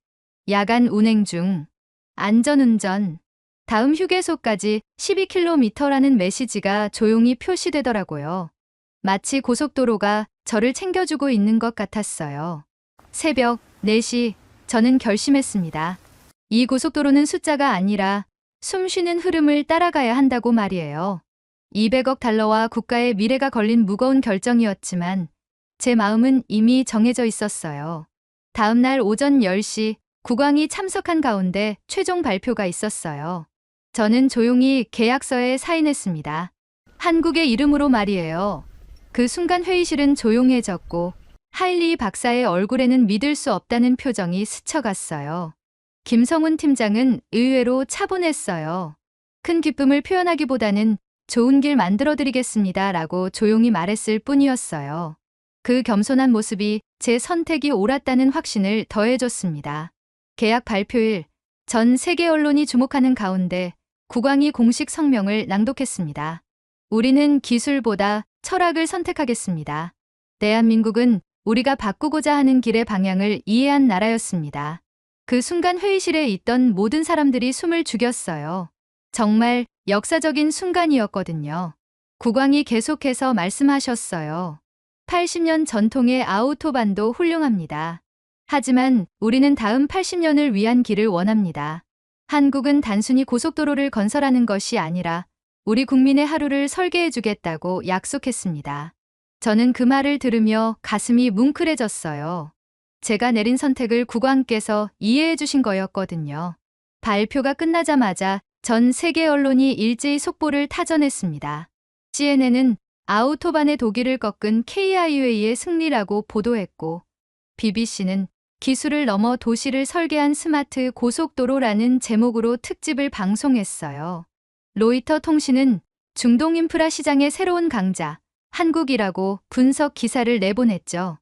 야간 운행 중, 안전운전, 다음 휴게소까지 12km라는 메시지가 조용히 표시되더라고요. 마치 고속도로가 저를 챙겨주고 있는 것 같았어요. 새벽 4시, 저는 결심했습니다. 이 고속도로는 숫자가 아니라 숨 쉬는 흐름을 따라가야 한다고 말이에요. 200억 달러와 국가의 미래가 걸린 무거운 결정이었지만 제 마음은 이미 정해져 있었어요. 다음 날 오전 10시 국왕이 참석한 가운데 최종 발표가 있었어요. 저는 조용히 계약서에 사인했습니다. 한국의 이름으로 말이에요. 그 순간 회의실은 조용해졌고 하일리 박사의 얼굴에는 믿을 수 없다는 표정이 스쳐갔어요. 김성훈 팀장은 의외로 차분했어요. 큰 기쁨을 표현하기보다는 좋은 길 만들어드리겠습니다 라고 조용히 말했을 뿐이었어요. 그 겸손한 모습이 제 선택이 옳았다는 확신을 더해줬습니다. 계약 발표일, 전 세계 언론이 주목하는 가운데 국왕이 공식 성명을 낭독했습니다. 우리는 기술보다 철학을 선택하겠습니다. 대한민국은 우리가 바꾸고자 하는 길의 방향을 이해한 나라였습니다. 그 순간 회의실에 있던 모든 사람들이 숨을 죽였어요. 정말 역사적인 순간이었거든요. 국왕이 계속해서 말씀하셨어요. 80년 전통의 아우토반도 훌륭합니다. 하지만 우리는 다음 80년을 위한 길을 원합니다. 한국은 단순히 고속도로를 건설하는 것이 아니라 우리 국민의 하루를 설계해주겠다고 약속했습니다. 저는 그 말을 들으며 가슴이 뭉클해졌어요. 제가 내린 선택을 국왕께서 이해해 주신 거였거든요. 발표가 끝나자마자 전 세계 언론이 일제히 속보를 타전했습니다. CNN은 아우토반의 독일을 꺾은 KIUA의 승리라고 보도했고, BBC는 기술을 넘어 도시를 설계한 스마트 고속도로라는 제목으로 특집을 방송했어요. 로이터 통신은 중동 인프라 시장의 새로운 강자, 한국이라고 분석 기사를 내보냈죠.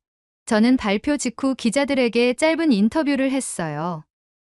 저는 발표 직후 기자들에게 짧은 인터뷰를 했어요.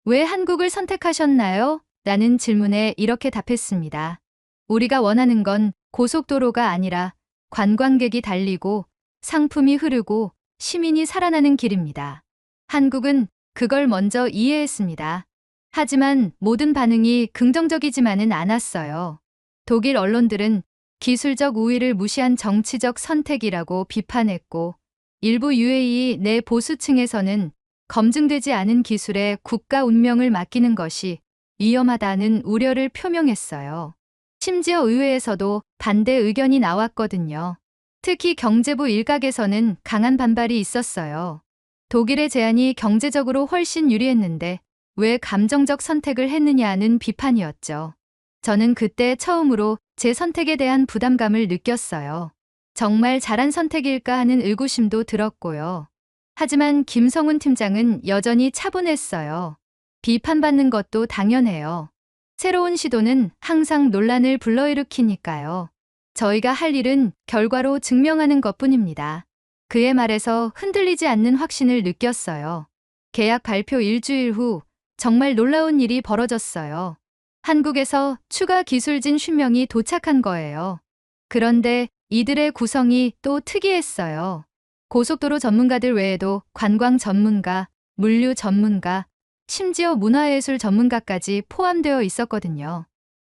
왜 한국을 선택하셨나요? 라는 질문에 이렇게 답했습니다. 우리가 원하는 건 고속도로가 아니라 관광객이 달리고 상품이 흐르고 시민이 살아나는 길입니다. 한국은 그걸 먼저 이해했습니다. 하지만 모든 반응이 긍정적이지만은 않았어요. 독일 언론들은 기술적 우위를 무시한 정치적 선택이라고 비판했고, 일부 UAE 내 보수층에서는 검증되지 않은 기술에 국가 운명을 맡기는 것이 위험하다는 우려를 표명했어요. 심지어 의회에서도 반대 의견이 나왔거든요. 특히 경제부 일각에서는 강한 반발이 있었어요. 독일의 제안이 경제적으로 훨씬 유리했는데 왜 감정적 선택을 했느냐는 비판이었죠. 저는 그때 처음으로 제 선택에 대한 부담감을 느꼈어요. 정말 잘한 선택일까 하는 의구심도 들었고요. 하지만 김성훈 팀장은 여전히 차분했어요. 비판받는 것도 당연해요. 새로운 시도는 항상 논란을 불러일으키니까요. 저희가 할 일은 결과로 증명하는 것뿐입니다. 그의 말에서 흔들리지 않는 확신을 느꼈어요. 계약 발표 일주일 후 정말 놀라운 일이 벌어졌어요. 한국에서 추가 기술진 50명이 도착한 거예요. 그런데 이들의 구성이 또 특이했어요. 고속도로 전문가들 외에도 관광 전문가, 물류 전문가, 심지어 문화예술 전문가까지 포함되어 있었거든요.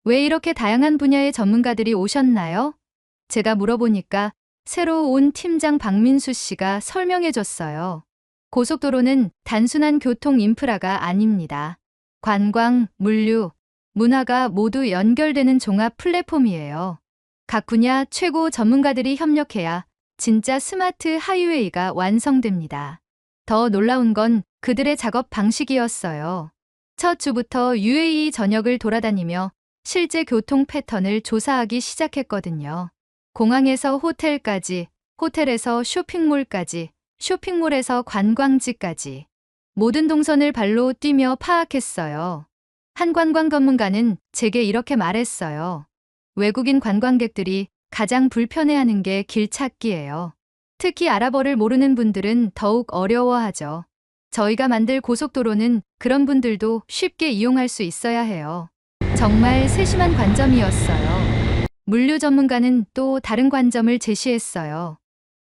왜 이렇게 다양한 분야의 전문가들이 오셨나요? 제가 물어보니까 새로 온 팀장 박민수 씨가 설명해 줬어요. 고속도로는 단순한 교통 인프라가 아닙니다. 관광, 물류, 문화가 모두 연결되는 종합 플랫폼이에요. 각 분야 최고 전문가들이 협력해야 진짜 스마트 하이웨이가 완성됩니다. 더 놀라운 건 그들의 작업 방식이었어요. 첫 주부터 UAE 전역을 돌아다니며 실제 교통 패턴을 조사하기 시작했거든요. 공항에서 호텔까지, 호텔에서 쇼핑몰까지, 쇼핑몰에서 관광지까지 모든 동선을 발로 뛰며 파악했어요. 한 관광 전문가는 제게 이렇게 말했어요. 외국인 관광객들이 가장 불편해하는 게 길 찾기예요. 특히 아랍어를 모르는 분들은 더욱 어려워하죠. 저희가 만들 고속도로는 그런 분들도 쉽게 이용할 수 있어야 해요. 정말 세심한 관점이었어요. 물류 전문가는 또 다른 관점을 제시했어요.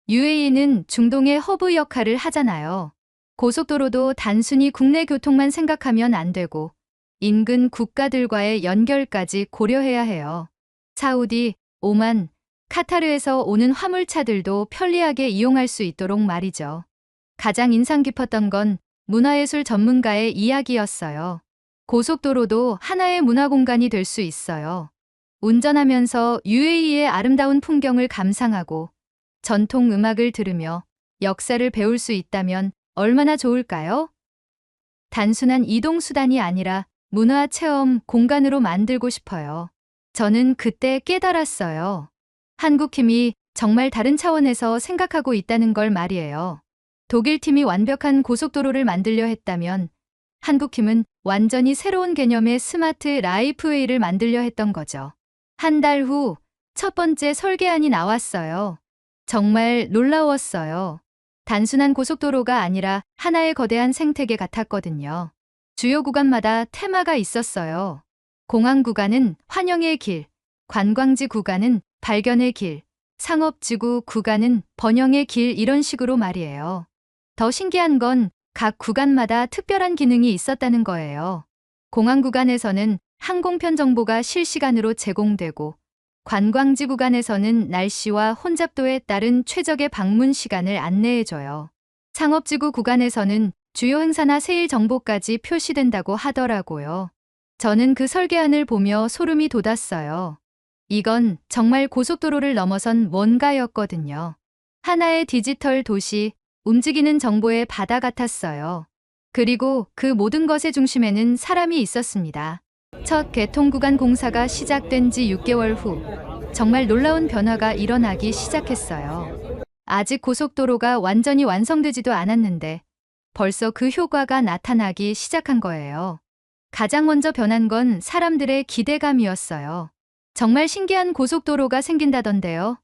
UAE는 중동의 허브 역할을 하잖아요. 고속도로도 단순히 국내 교통만 생각하면 안 되고 인근 국가들과의 연결까지 고려해야 해요. 사우디, 오만, 카타르에서 오는 화물차들도 편리하게 이용할 수 있도록 말이죠. 가장 인상 깊었던 건 문화예술 전문가의 이야기였어요. 고속도로도 하나의 문화 공간이 될 수 있어요. 운전하면서 UAE의 아름다운 풍경을 감상하고 전통 음악을 들으며 역사를 배울 수 있다면 얼마나 좋을까요? 단순한 이동수단이 아니라 문화 체험 공간으로 만들고 싶어요. 저는 그때 깨달았어요. 한국 팀이 정말 다른 차원에서 생각하고 있다는 걸 말이에요. 독일 팀이 완벽한 고속도로를 만들려 했다면 한국 팀은 완전히 새로운 개념의 스마트 라이프웨이를 만들려 했던 거죠. 한 달 후 첫 번째 설계안이 나왔어요. 정말 놀라웠어요. 단순한 고속도로가 아니라 하나의 거대한 생태계 같았거든요. 주요 구간마다 테마가 있었어요. 공항 구간은 환영의 길, 관광지 구간은 발견의 길, 상업지구 구간은 번영의 길 이런 식으로 말이에요. 더 신기한 건 각 구간마다 특별한 기능이 있었다는 거예요. 공항 구간에서는 항공편 정보가 실시간으로 제공되고 관광지 구간에서는 날씨와 혼잡도에 따른 최적의 방문 시간을 안내해줘요. 상업지구 구간에서는 주요 행사나 세일 정보까지 표시된다고 하더라고요. 저는 그 설계안을 보며 소름이 돋았어요. 이건 정말 고속도로를 넘어선 뭔가였거든요. 하나의 디지털 도시, 움직이는 정보의 바다 같았어요. 그리고 그 모든 것의 중심에는 사람이 있었습니다. 첫 개통 구간 공사가 시작된 지 6개월 후 정말 놀라운 변화가 일어나기 시작했어요. 아직 고속도로가 완전히 완성되지도 않았는데 벌써 그 효과가 나타나기 시작한 거예요. 가장 먼저 변한 건 사람들의 기대감이었어요. 정말 신기한 고속도로가 생긴다던데요.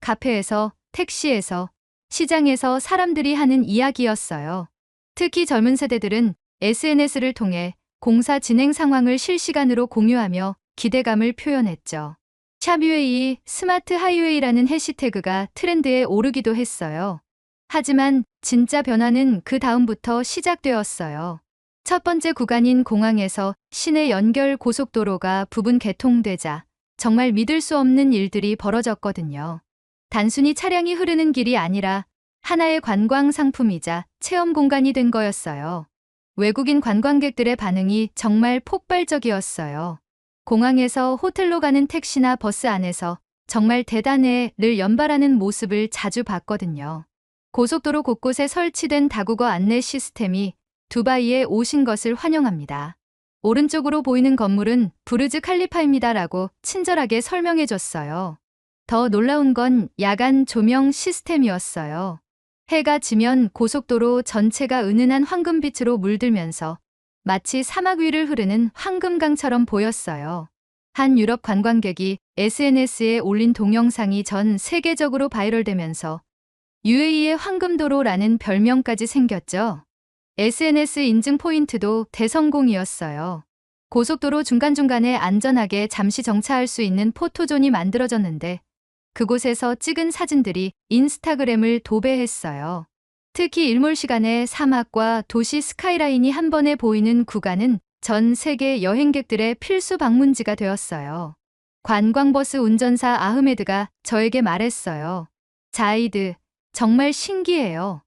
카페에서, 택시에서, 시장에서 사람들이 하는 이야기였어요. 특히 젊은 세대들은 SNS를 통해 공사 진행 상황을 실시간으로 공유하며 기대감을 표현했죠. 샵UAE 스마트 하이웨이라는 해시태그가 트렌드에 오르기도 했어요. 하지만 진짜 변화는 그 다음부터 시작되었어요. 첫 번째 구간인 공항에서 시내 연결 고속도로가 부분 개통되자 정말 믿을 수 없는 일들이 벌어졌거든요. 단순히 차량이 흐르는 길이 아니라 하나의 관광 상품이자 체험 공간이 된 거였어요. 외국인 관광객들의 반응이 정말 폭발적이었어요. 공항에서 호텔로 가는 택시나 버스 안에서 정말 대단해를 연발하는 모습을 자주 봤거든요. 고속도로 곳곳에 설치된 다국어 안내 시스템이 두바이에 오신 것을 환영합니다. 오른쪽으로 보이는 건물은 부르즈 칼리파입니다라고 친절하게 설명해줬어요. 더 놀라운 건 야간 조명 시스템이었어요. 해가 지면 고속도로 전체가 은은한 황금빛으로 물들면서 마치 사막 위를 흐르는 황금강처럼 보였어요. 한 유럽 관광객이 SNS에 올린 동영상이 전 세계적으로 바이럴되면서 UAE의 황금도로라는 별명까지 생겼죠. SNS 인증 포인트도 대성공이었어요. 고속도로 중간중간에 안전하게 잠시 정차할 수 있는 포토존이 만들어졌는데 그곳에서 찍은 사진들이 인스타그램을 도배했어요. 특히 일몰 시간에 사막과 도시 스카이라인이 한 번에 보이는 구간은 전 세계 여행객들의 필수 방문지가 되었어요. 관광버스 운전사 아흐메드가 저에게 말했어요. 자이드, 정말 신기해요.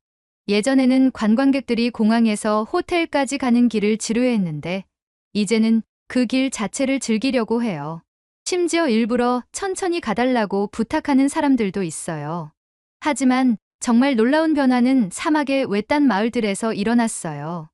예전에는 관광객들이 공항에서 호텔까지 가는 길을 지루해했는데 이제는 그 길 자체를 즐기려고 해요. 심지어 일부러 천천히 가달라고 부탁하는 사람들도 있어요. 하지만 정말 놀라운 변화는 사막의 외딴 마을들에서 일어났어요.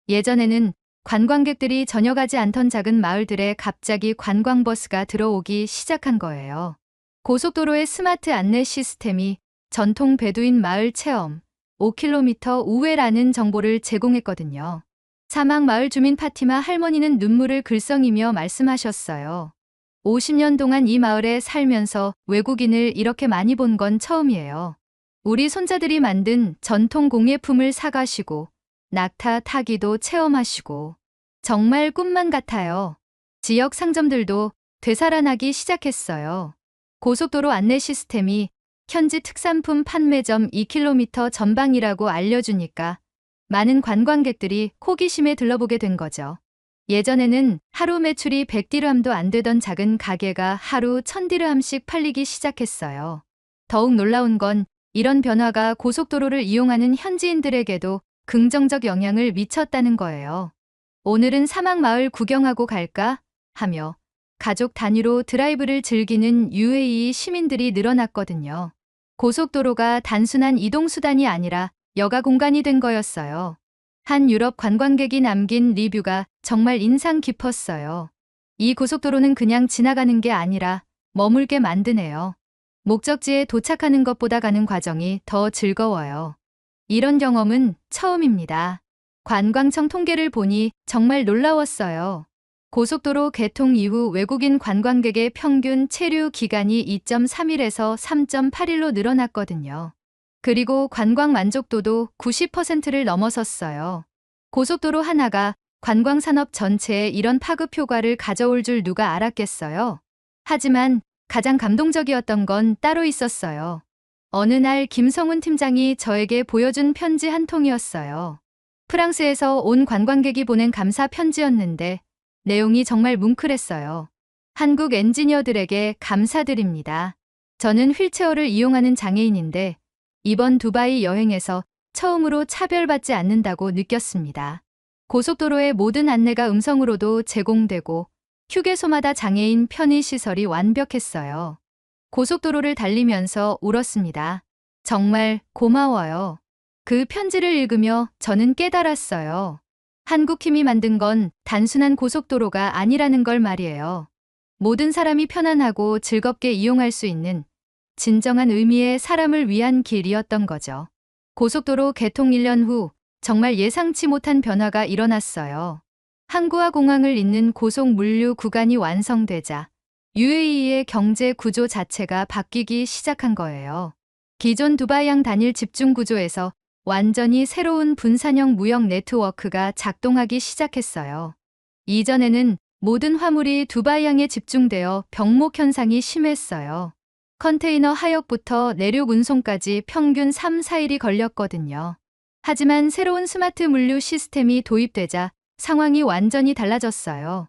예전에는 관광객들이 전혀 가지 않던 작은 마을들에 갑자기 관광버스가 들어오기 시작한 거예요. 고속도로의 스마트 안내 시스템이 전통 베두인 마을 체험 5km 우회라는 정보를 제공했거든요. 사막 마을 주민 파티마 할머니는 눈물을 글썽이며 말씀하셨어요. 50년 동안 이 마을에 살면서 외국인을 이렇게 많이 본 건 처음이에요. 우리 손자들이 만든 전통 공예품을 사가시고 낙타 타기도 체험하시고 정말 꿈만 같아요. 지역 상점들도 되살아나기 시작했어요. 고속도로 안내 시스템이 현지 특산품 판매점 2km 전방이라고 알려주니까 많은 관광객들이 호기심에 들러보게 된 거죠. 예전에는 하루 매출이 100디르함도 안 되던 작은 가게가 하루 1000디르함씩 팔리기 시작했어요. 더욱 놀라운 건 이런 변화가 고속도로를 이용하는 현지인들에게도 긍정적 영향을 미쳤다는 거예요. 오늘은 사막 마을 구경하고 갈까? 하며 가족 단위로 드라이브를 즐기는 UAE 시민들이 늘어났거든요. 고속도로가 단순한 이동수단이 아니라 여가 공간이 된 거였어요. 한 유럽 관광객이 남긴 리뷰가 정말 인상 깊었어요. 이 고속도로는 그냥 지나가는 게 아니라 머물게 만드네요. 목적지에 도착하는 것보다 가는 과정이 더 즐거워요. 이런 경험은 처음입니다. 관광청 통계를 보니 정말 놀라웠어요. 고속도로 개통 이후 외국인 관광객의 평균 체류 기간이 2.3일에서 3.8일로 늘어났거든요. 그리고 관광 만족도도 90%를 넘어섰어요. 고속도로 하나가 관광 산업 전체에 이런 파급 효과를 가져올 줄 누가 알았겠어요? 하지만 가장 감동적이었던 건 따로 있었어요. 어느 날 김성훈 팀장이 저에게 보여준 편지 한 통이었어요. 프랑스에서 온 관광객이 보낸 감사 편지였는데 내용이 정말 뭉클했어요. 한국 엔지니어들에게 감사드립니다. 저는 휠체어를 이용하는 장애인인데 이번 두바이 여행에서 처음으로 차별받지 않는다고 느꼈습니다. 고속도로의 모든 안내가 음성으로도 제공되고 휴게소마다 장애인 편의시설이 완벽했어요. 고속도로를 달리면서 울었습니다. 정말 고마워요. 그 편지를 읽으며 저는 깨달았어요. 한국 힘이 만든 건 단순한 고속도로가 아니라는 걸 말이에요. 모든 사람이 편안하고 즐겁게 이용할 수 있는 진정한 의미의 사람을 위한 길이었던 거죠. 고속도로 개통 1년 후 정말 예상치 못한 변화가 일어났어요. 항구와 공항을 잇는 고속 물류 구간이 완성되자 UAE의 경제 구조 자체가 바뀌기 시작한 거예요. 기존 두바이항 단일 집중 구조에서 완전히 새로운 분산형 무역 네트워크가 작동하기 시작했어요. 이전에는 모든 화물이 두바이항에 집중되어 병목 현상이 심했어요. 컨테이너 하역부터 내륙 운송까지 평균 3, 4일이 걸렸거든요. 하지만 새로운 스마트 물류 시스템이 도입되자 상황이 완전히 달라졌어요.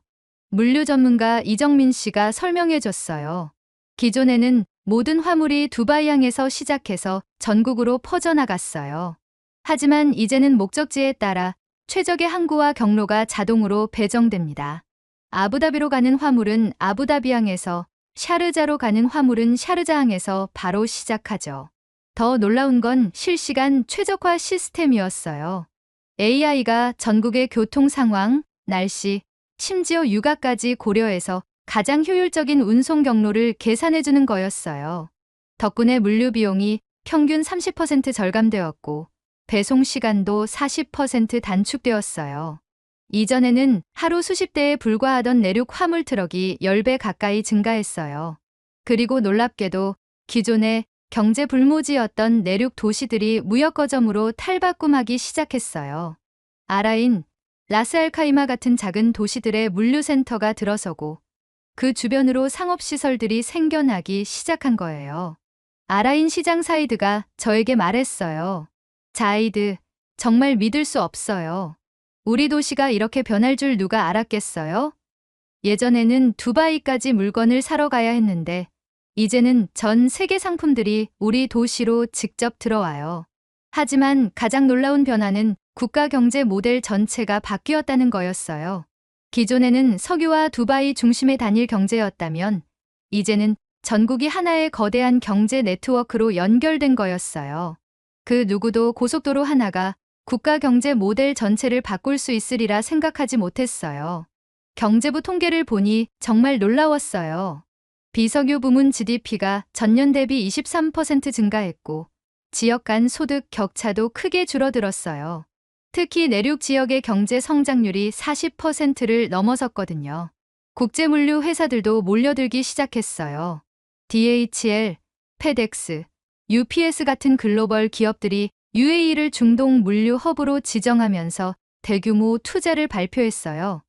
물류 전문가 이정민 씨가 설명해 줬어요. 기존에는 모든 화물이 두바이항에서 시작해서 전국으로 퍼져나갔어요. 하지만 이제는 목적지에 따라 최적의 항구와 경로가 자동으로 배정됩니다. 아부다비로 가는 화물은 아부다비항에서, 샤르자로 가는 화물은 샤르자항에서 바로 시작하죠. 더 놀라운 건 실시간 최적화 시스템이었어요. AI가 전국의 교통 상황, 날씨, 심지어 육아까지 고려해서 가장 효율적인 운송 경로를 계산해주는 거였어요. 덕분에 물류 비용이 평균 30% 절감되었고 배송 시간도 40% 단축되었어요. 이전에는 하루 수십 대에 불과하던 내륙 화물 트럭이 10배 가까이 증가했어요. 그리고 놀랍게도 기존의 경제 불모지였던 내륙 도시들이 무역 거점으로 탈바꿈하기 시작했어요. 아라인, 라스알카이마 같은 작은 도시들의 물류센터가 들어서고 그 주변으로 상업시설들이 생겨나기 시작한 거예요. 아라인 시장 사이드가 저에게 말했어요. 자이드, 정말 믿을 수 없어요. 우리 도시가 이렇게 변할 줄 누가 알았겠어요? 예전에는 두바이까지 물건을 사러 가야 했는데 이제는 전 세계 상품들이 우리 도시로 직접 들어와요. 하지만 가장 놀라운 변화는 국가 경제 모델 전체가 바뀌었다는 거였어요. 기존에는 석유와 두바이 중심의 단일 경제였다면 이제는 전국이 하나의 거대한 경제 네트워크로 연결된 거였어요. 그 누구도 고속도로 하나가 국가 경제 모델 전체를 바꿀 수 있으리라 생각하지 못했어요. 경제부 통계를 보니 정말 놀라웠어요. 비석유 부문 GDP가 전년 대비 23% 증가했고 지역 간 소득 격차도 크게 줄어들었어요. 특히 내륙 지역의 경제 성장률이 40%를 넘어섰거든요. 국제물류 회사들도 몰려들기 시작했어요. DHL, 페덱스, UPS 같은 글로벌 기업들이 UAE를 중동 물류 허브로 지정하면서 대규모 투자를 발표했어요.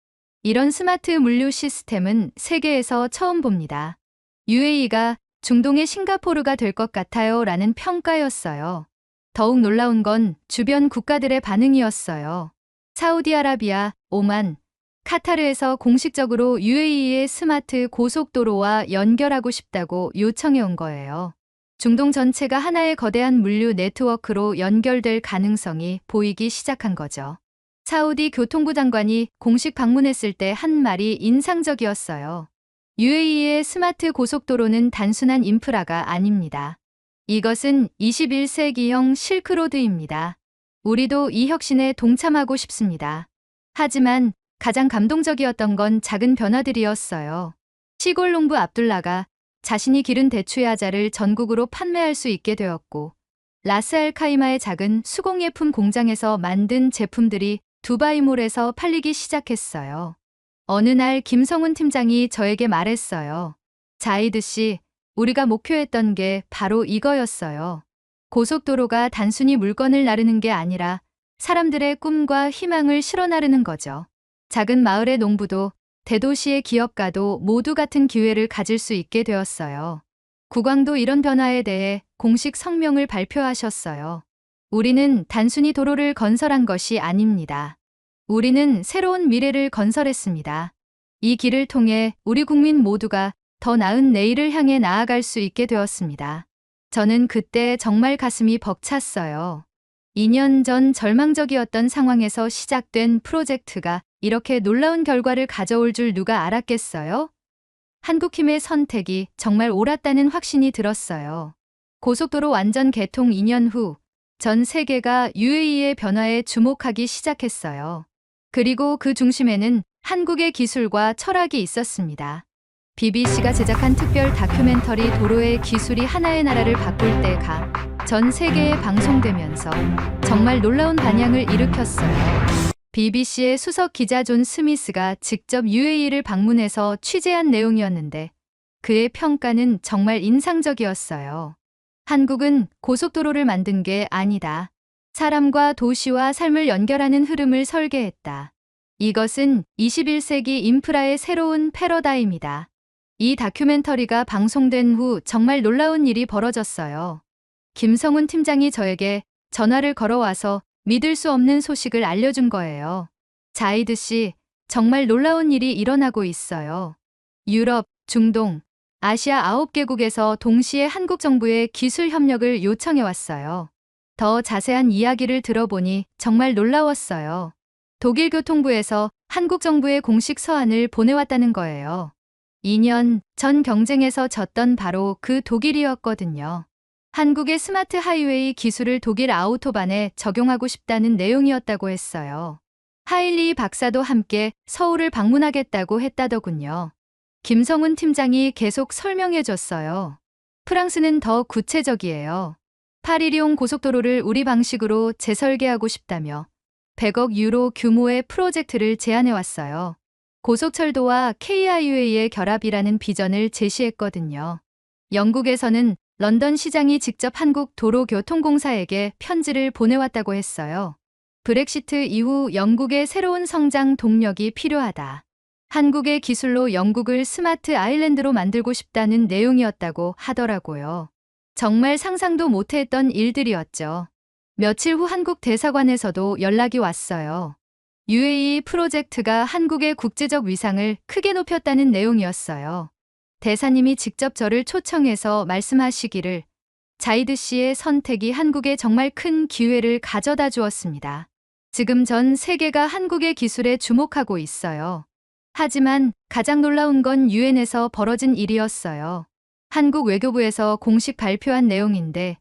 이런 스마트 물류 시스템은 세계에서 처음 봅니다. UAE가 중동의 싱가포르가 될 것 같아요 라는 평가였어요. 더욱 놀라운 건 주변 국가들의 반응이었어요. 사우디아라비아, 오만, 카타르에서 공식적으로 UAE의 스마트 고속도로와 연결하고 싶다고 요청해 온 거예요. 중동 전체가 하나의 거대한 물류 네트워크로 연결될 가능성이 보이기 시작한 거죠. 사우디 교통부 장관이 공식 방문했을 때 한 말이 인상적이었어요. UAE의 스마트 고속도로는 단순한 인프라가 아닙니다. 이것은 21세기형 실크로드입니다. 우리도 이 혁신에 동참하고 싶습니다. 하지만 가장 감동적이었던 건 작은 변화들이었어요. 시골 농부 압둘라가 자신이 기른 대추야자를 전국으로 판매할 수 있게 되었고 라스알카이마의 작은 수공예품 공장에서 만든 제품들이 두바이몰에서 팔리기 시작했어요. 어느 날 김성훈 팀장이 저에게 말했어요. 자이드 씨, 우리가 목표했던 게 바로 이거였어요. 고속도로가 단순히 물건을 나르는 게 아니라 사람들의 꿈과 희망을 실어 나르는 거죠. 작은 마을의 농부도 대도시의 기업가도 모두 같은 기회를 가질 수 있게 되었어요. 국왕도 이런 변화에 대해 공식 성명을 발표하셨어요. 우리는 단순히 도로를 건설한 것이 아닙니다. 우리는 새로운 미래를 건설했습니다. 이 길을 통해 우리 국민 모두가 더 나은 내일을 향해 나아갈 수 있게 되었습니다. 저는 그때 정말 가슴이 벅찼어요. 2년 전 절망적이었던 상황에서 시작된 프로젝트가 이렇게 놀라운 결과를 가져올 줄 누가 알았겠어요? 한국힘의 선택이 정말 옳았다는 확신이 들었어요. 고속도로 완전 개통 2년 후 전 세계가 UAE의 변화에 주목하기 시작했어요. 그리고 그 중심에는 한국의 기술과 철학이 있었습니다. BBC가 제작한 특별 다큐멘터리 도로의 기술이 하나의 나라를 바꿀 때가 전 세계에 방송되면서 정말 놀라운 반향을 일으켰어요. BBC의 수석 기자 존 스미스가 직접 UAE를 방문해서 취재한 내용이었는데 그의 평가는 정말 인상적이었어요. 한국은 고속도로를 만든 게 아니다. 사람과 도시와 삶을 연결하는 흐름을 설계했다. 이것은 21세기 인프라의 새로운 패러다임이다. 이 다큐멘터리가 방송된 후 정말 놀라운 일이 벌어졌어요. 김성훈 팀장이 저에게 전화를 걸어와서 믿을 수 없는 소식을 알려준 거예요. 자이드 씨, 정말 놀라운 일이 일어나고 있어요. 유럽, 중동, 아시아 9개국에서 동시에 한국 정부에 기술 협력을 요청해 왔어요. 더 자세한 이야기를 들어보니 정말 놀라웠어요. 독일 교통부에서 한국 정부에 공식 서한을 보내왔다는 거예요. 2년 전 경쟁에서 졌던 바로 그 독일이었거든요. 한국의 스마트 하이웨이 기술을 독일 아우토반에 적용하고 싶다는 내용이었다고 했어요. 하일리 박사도 함께 서울을 방문하겠다고 했다더군요. 김성훈 팀장이 계속 설명해 줬어요. 프랑스는 더 구체적이에요. 파리리옹 고속도로를 우리 방식으로 재설계하고 싶다며 100억 유로 규모의 프로젝트를 제안해 왔어요. 고속철도와 KIUA의 결합이라는 비전을 제시했거든요. 영국에서는 런던 시장이 직접 한국 도로교통공사에게 편지를 보내왔다고 했어요. 브렉시트 이후 영국의 새로운 성장 동력이 필요하다. 한국의 기술로 영국을 스마트 아일랜드로 만들고 싶다는 내용이었다고 하더라고요. 정말 상상도 못했던 일들이었죠. 며칠 후 한국 대사관에서도 연락이 왔어요. UAE 프로젝트가 한국의 국제적 위상을 크게 높였다는 내용이었어요. 대사님이 직접 저를 초청해서 말씀하시기를 자이드 씨의 선택이 한국에 정말 큰 기회를 가져다 주었습니다. 지금 전 세계가 한국의 기술에 주목하고 있어요. 하지만 가장 놀라운 건 유엔에서 벌어진 일이었어요. 한국 외교부에서 공식 발표한 내용인데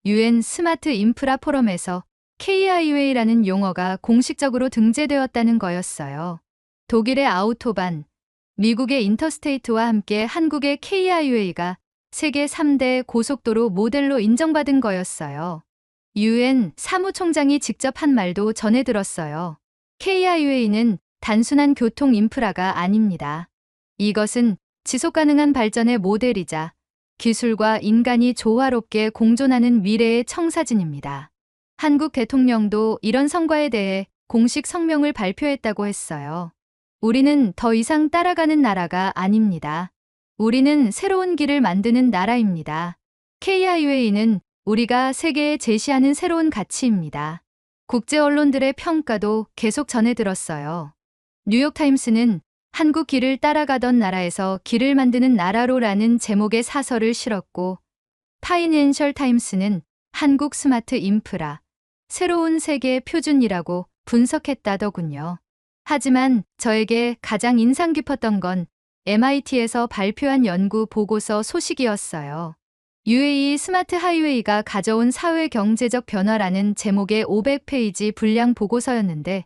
유엔 스마트 인프라 포럼에서 KIUA라는 용어가 공식적으로 등재되었다는 거였어요. 독일의 아우토반, 미국의 인터스테이트와 함께 한국의 KIUA가 세계 3대 고속도로 모델로 인정받은 거였어요. 유엔 사무총장이 직접 한 말도 전해 들었어요. KIUA는 단순한 교통 인프라가 아닙니다. 이것은 지속가능한 발전의 모델이자 기술과 인간이 조화롭게 공존하는 미래의 청사진입니다. 한국 대통령도 이런 성과에 대해 공식 성명을 발표했다고 했어요. 우리는 더 이상 따라가는 나라가 아닙니다. 우리는 새로운 길을 만드는 나라입니다. KIUA는 우리가 세계에 제시하는 새로운 가치입니다. 국제 언론들의 평가도 계속 전해 들었어요. 뉴욕타임스는 한국 길을 따라가던 나라에서 길을 만드는 나라로라는 제목의 사설을 실었고 파이낸셜 타임스는 한국 스마트 인프라, 새로운 세계 표준이라고 분석했다더군요. 하지만 저에게 가장 인상 깊었던 건 MIT에서 발표한 연구 보고서 소식이었어요. UAE 스마트 하이웨이가 가져온 사회 경제적 변화라는 제목의 500페이지 분량 보고서였는데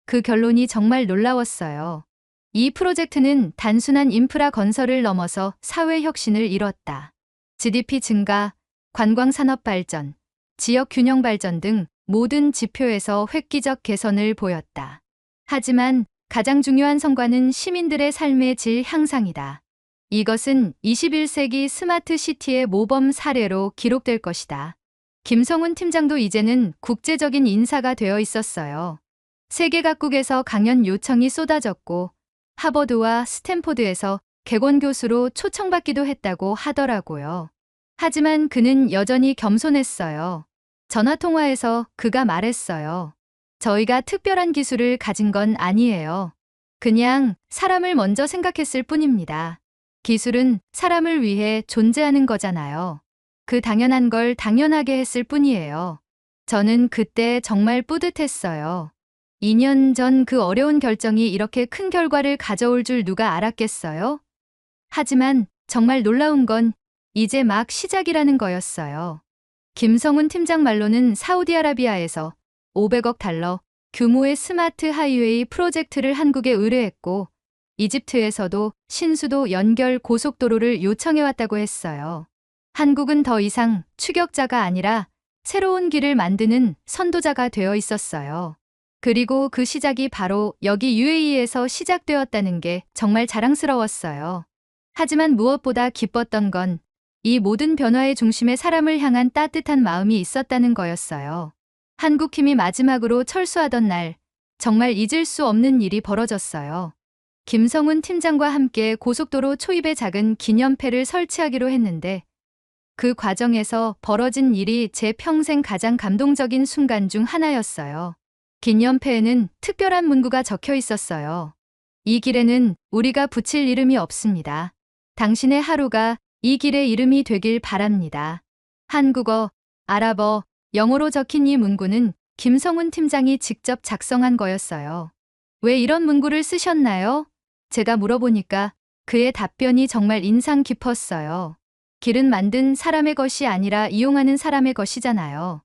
그 결론이 정말 놀라웠어요. 이 프로젝트는 단순한 인프라 건설을 넘어서 사회 혁신을 이뤘다. GDP 증가, 관광산업 발전, 지역 균형 발전 등 모든 지표에서 획기적 개선을 보였다. 하지만 가장 중요한 성과는 시민들의 삶의 질 향상이다. 이것은 21세기 스마트 시티의 모범 사례로 기록될 것이다. 김성훈 팀장도 이제는 국제적인 인사가 되어 있었어요. 세계 각국에서 강연 요청이 쏟아졌고 하버드와 스탠포드에서 객원 교수로 초청받기도 했다고 하더라고요. 하지만 그는 여전히 겸손했어요. 전화통화에서 그가 말했어요. 저희가 특별한 기술을 가진 건 아니에요. 그냥 사람을 먼저 생각했을 뿐입니다. 기술은 사람을 위해 존재하는 거잖아요. 그 당연한 걸 당연하게 했을 뿐이에요. 저는 그때 정말 뿌듯했어요. 2년 전 그 어려운 결정이 이렇게 큰 결과를 가져올 줄 누가 알았겠어요? 하지만 정말 놀라운 건 이제 막 시작이라는 거였어요. 김성훈 팀장 말로는 사우디아라비아에서 500억 달러 규모의 스마트 하이웨이 프로젝트를 한국에 의뢰했고 이집트에서도 신수도 연결 고속도로를 요청해왔다고 했어요. 한국은 더 이상 추격자가 아니라 새로운 길을 만드는 선도자가 되어 있었어요. 그리고 그 시작이 바로 여기 UAE에서 시작되었다는 게 정말 자랑스러웠어요. 하지만 무엇보다 기뻤던 건 이 모든 변화의 중심에 사람을 향한 따뜻한 마음이 있었다는 거였어요. 한국팀이 마지막으로 철수하던 날, 정말 잊을 수 없는 일이 벌어졌어요. 김성훈 팀장과 함께 고속도로 초입에 작은 기념패를 설치하기로 했는데 그 과정에서 벌어진 일이 제 평생 가장 감동적인 순간 중 하나였어요. 기념패에는 특별한 문구가 적혀 있었어요. 이 길에는 우리가 붙일 이름이 없습니다. 당신의 하루가 이 길의 이름이 되길 바랍니다. 한국어, 아랍어, 영어로 적힌 이 문구는 김성훈 팀장이 직접 작성한 거였어요. 왜 이런 문구를 쓰셨나요? 제가 물어보니까 그의 답변이 정말 인상 깊었어요. 길은 만든 사람의 것이 아니라 이용하는 사람의 것이잖아요.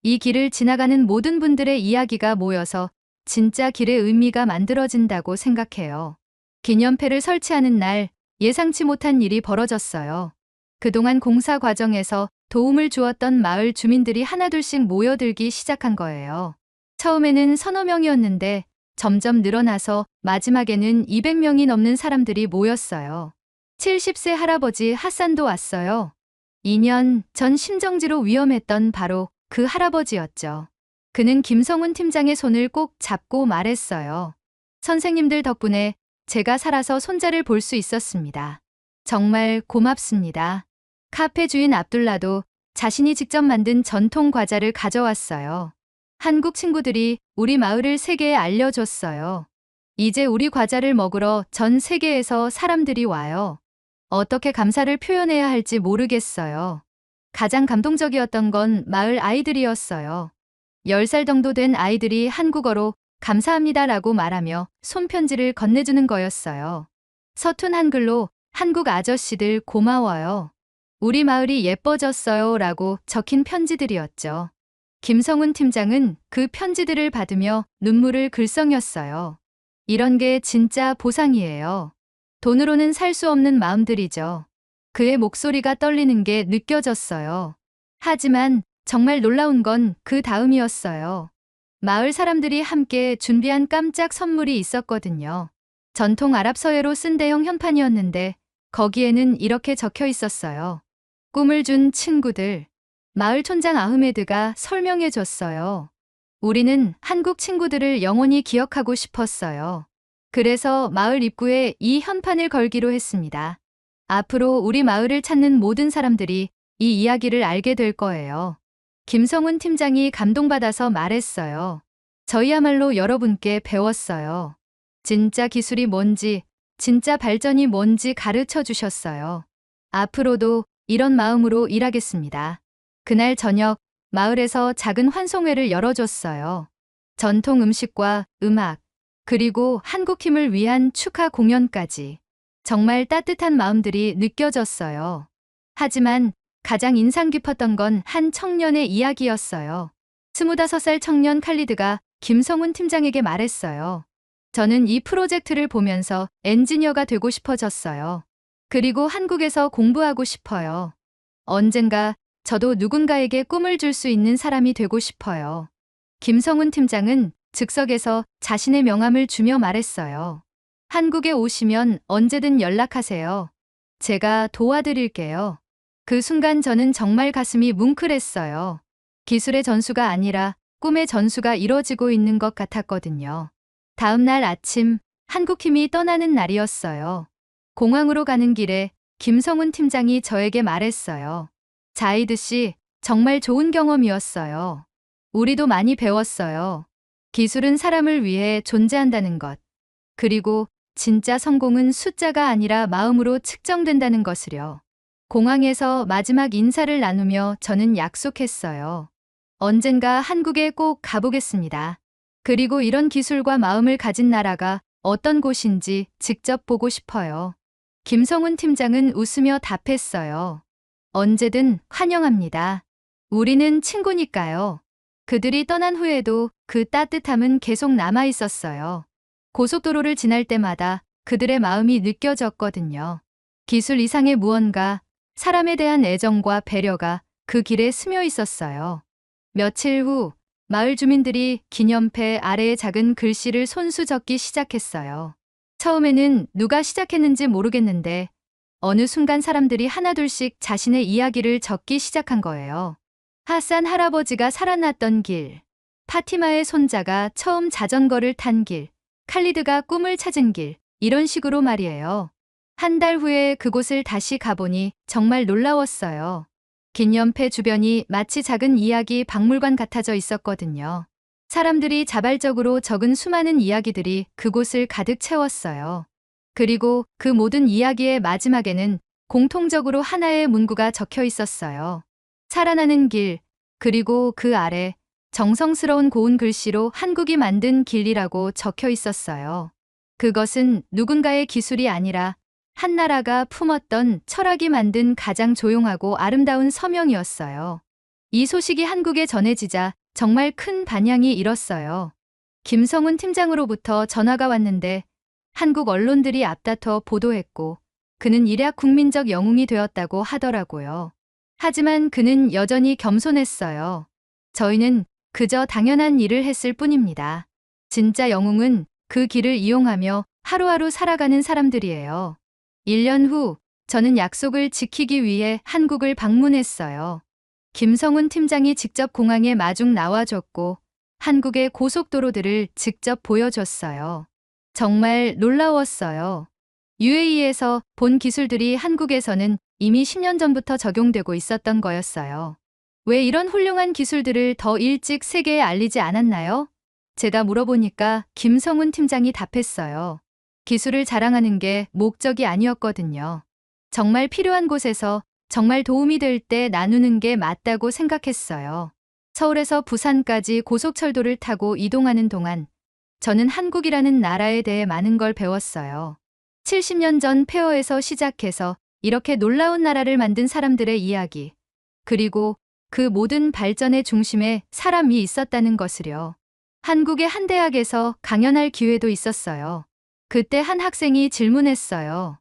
이 길을 지나가는 모든 분들의 이야기가 모여서 진짜 길의 의미가 만들어진다고 생각해요. 기념패를 설치하는 날 예상치 못한 일이 벌어졌어요. 그동안 공사 과정에서 도움을 주었던 마을 주민들이 하나둘씩 모여들기 시작한 거예요. 처음에는 서너 명이었는데 점점 늘어나서 마지막에는 200명이 넘는 사람들이 모였어요. 70세 할아버지 하산도 왔어요. 2년 전 심정지로 위험했던 바로 그 할아버지였죠. 그는 김성훈 팀장의 손을 꼭 잡고 말했어요. 선생님들 덕분에 제가 살아서 손자를 볼 수 있었습니다. 정말 고맙습니다. 카페 주인 압둘라도 자신이 직접 만든 전통 과자를 가져왔어요. 한국 친구들이 우리 마을을 세계에 알려줬어요. 이제 우리 과자를 먹으러 전 세계에서 사람들이 와요. 어떻게 감사를 표현해야 할지 모르겠어요. 가장 감동적이었던 건 마을 아이들이었어요. 10살 정도 된 아이들이 한국어로 감사합니다라고 말하며 손편지를 건네주는 거였어요. 서툰 한글로 한국 아저씨들 고마워요. 우리 마을이 예뻐졌어요 라고 적힌 편지들이었죠. 김성훈 팀장은 그 편지들을 받으며 눈물을 글썽였어요. 이런 게 진짜 보상이에요. 돈으로는 살 수 없는 마음들이죠. 그의 목소리가 떨리는 게 느껴졌어요. 하지만 정말 놀라운 건 그 다음이었어요. 마을 사람들이 함께 준비한 깜짝 선물이 있었거든요. 전통 아랍 서예로 쓴 대형 현판이었는데 거기에는 이렇게 적혀 있었어요. 꿈을 준 친구들. 마을 촌장 아흐메드가 설명해 줬어요. 우리는 한국 친구들을 영원히 기억하고 싶었어요. 그래서 마을 입구에 이 현판을 걸기로 했습니다. 앞으로 우리 마을을 찾는 모든 사람들이 이 이야기를 알게 될 거예요. 김성훈 팀장이 감동받아서 말했어요. 저희야말로 여러분께 배웠어요. 진짜 기술이 뭔지, 진짜 발전이 뭔지 가르쳐 주셨어요. 앞으로도 이런 마음으로 일하겠습니다. 그날 저녁 마을에서 작은 환송회를 열어줬어요. 전통 음식과 음악, 그리고 한국팀을 위한 축하 공연까지. 정말 따뜻한 마음들이 느껴졌어요. 하지만 가장 인상 깊었던 건 한 청년의 이야기였어요. 25살 청년 칼리드가 김성훈 팀장에게 말했어요. 저는 이 프로젝트를 보면서 엔지니어가 되고 싶어졌어요. 그리고 한국에서 공부하고 싶어요. 언젠가 저도 누군가에게 꿈을 줄 수 있는 사람이 되고 싶어요. 김성훈 팀장은 즉석에서 자신의 명함을 주며 말했어요. 한국에 오시면 언제든 연락하세요. 제가 도와드릴게요. 그 순간 저는 정말 가슴이 뭉클했어요. 기술의 전수가 아니라 꿈의 전수가 이뤄지고 있는 것 같았거든요. 다음 날 아침, 한국팀이 떠나는 날이었어요. 공항으로 가는 길에 김성훈 팀장이 저에게 말했어요. 자이드 씨, 정말 좋은 경험이었어요. 우리도 많이 배웠어요. 기술은 사람을 위해 존재한다는 것. 그리고 진짜 성공은 숫자가 아니라 마음으로 측정된다는 것을요. 공항에서 마지막 인사를 나누며 저는 약속했어요. 언젠가 한국에 꼭 가보겠습니다. 그리고 이런 기술과 마음을 가진 나라가 어떤 곳인지 직접 보고 싶어요. 김성훈 팀장은 웃으며 답했어요. 언제든 환영합니다. 우리는 친구니까요. 그들이 떠난 후에도 그 따뜻함은 계속 남아 있었어요. 고속도로를 지날 때마다 그들의 마음이 느껴졌거든요. 기술 이상의 무언가, 사람에 대한 애정과 배려가 그 길에 스며 있었어요. 며칠 후 마을 주민들이 기념패 아래에 작은 글씨를 손수 적기 시작했어요. 처음에는 누가 시작했는지 모르겠는데 어느 순간 사람들이 하나둘씩 자신의 이야기를 적기 시작한 거예요. 하산 할아버지가 살아났던 길, 파티마의 손자가 처음 자전거를 탄 길, 칼리드가 꿈을 찾은 길, 이런 식으로 말이에요. 한 달 후에 그곳을 다시 가보니 정말 놀라웠어요. 기념패 주변이 마치 작은 이야기 박물관 같아져 있었거든요. 사람들이 자발적으로 적은 수많은 이야기들이 그곳을 가득 채웠어요. 그리고 그 모든 이야기의 마지막에는 공통적으로 하나의 문구가 적혀 있었어요. 살아나는 길, 그리고 그 아래 정성스러운 고운 글씨로 한국이 만든 길이라고 적혀 있었어요. 그것은 누군가의 기술이 아니라 한 나라가 품었던 철학이 만든 가장 조용하고 아름다운 서명이었어요. 이 소식이 한국에 전해지자 정말 큰 반향이 일었어요. 김성훈 팀장으로부터 전화가 왔는데 한국 언론들이 앞다퉈 보도했고 그는 일약 국민적 영웅이 되었다고 하더라고요. 하지만 그는 여전히 겸손했어요. 저희는 그저 당연한 일을 했을 뿐입니다. 진짜 영웅은 그 길을 이용하며 하루하루 살아가는 사람들이에요. 1년 후 저는 약속을 지키기 위해 한국을 방문했어요. 김성훈 팀장이 직접 공항에 마중 나와줬고 한국의 고속도로들을 직접 보여줬어요. 정말 놀라웠어요. UAE에서 본 기술들이 한국에서는 이미 10년 전부터 적용되고 있었던 거였어요. 왜 이런 훌륭한 기술들을 더 일찍 세계에 알리지 않았나요? 제가 물어보니까 김성훈 팀장이 답했어요. 기술을 자랑하는 게 목적이 아니었거든요. 정말 필요한 곳에서 정말 도움이 될 때 나누는 게 맞다고 생각했어요. 서울에서 부산까지 고속철도를 타고 이동하는 동안 저는 한국이라는 나라에 대해 많은 걸 배웠어요. 70년 전 폐허에서 시작해서 이렇게 놀라운 나라를 만든 사람들의 이야기, 그리고 그 모든 발전의 중심에 사람이 있었다는 것을요. 한국의 한 대학에서 강연할 기회도 있었어요. 그때 한 학생이 질문했어요.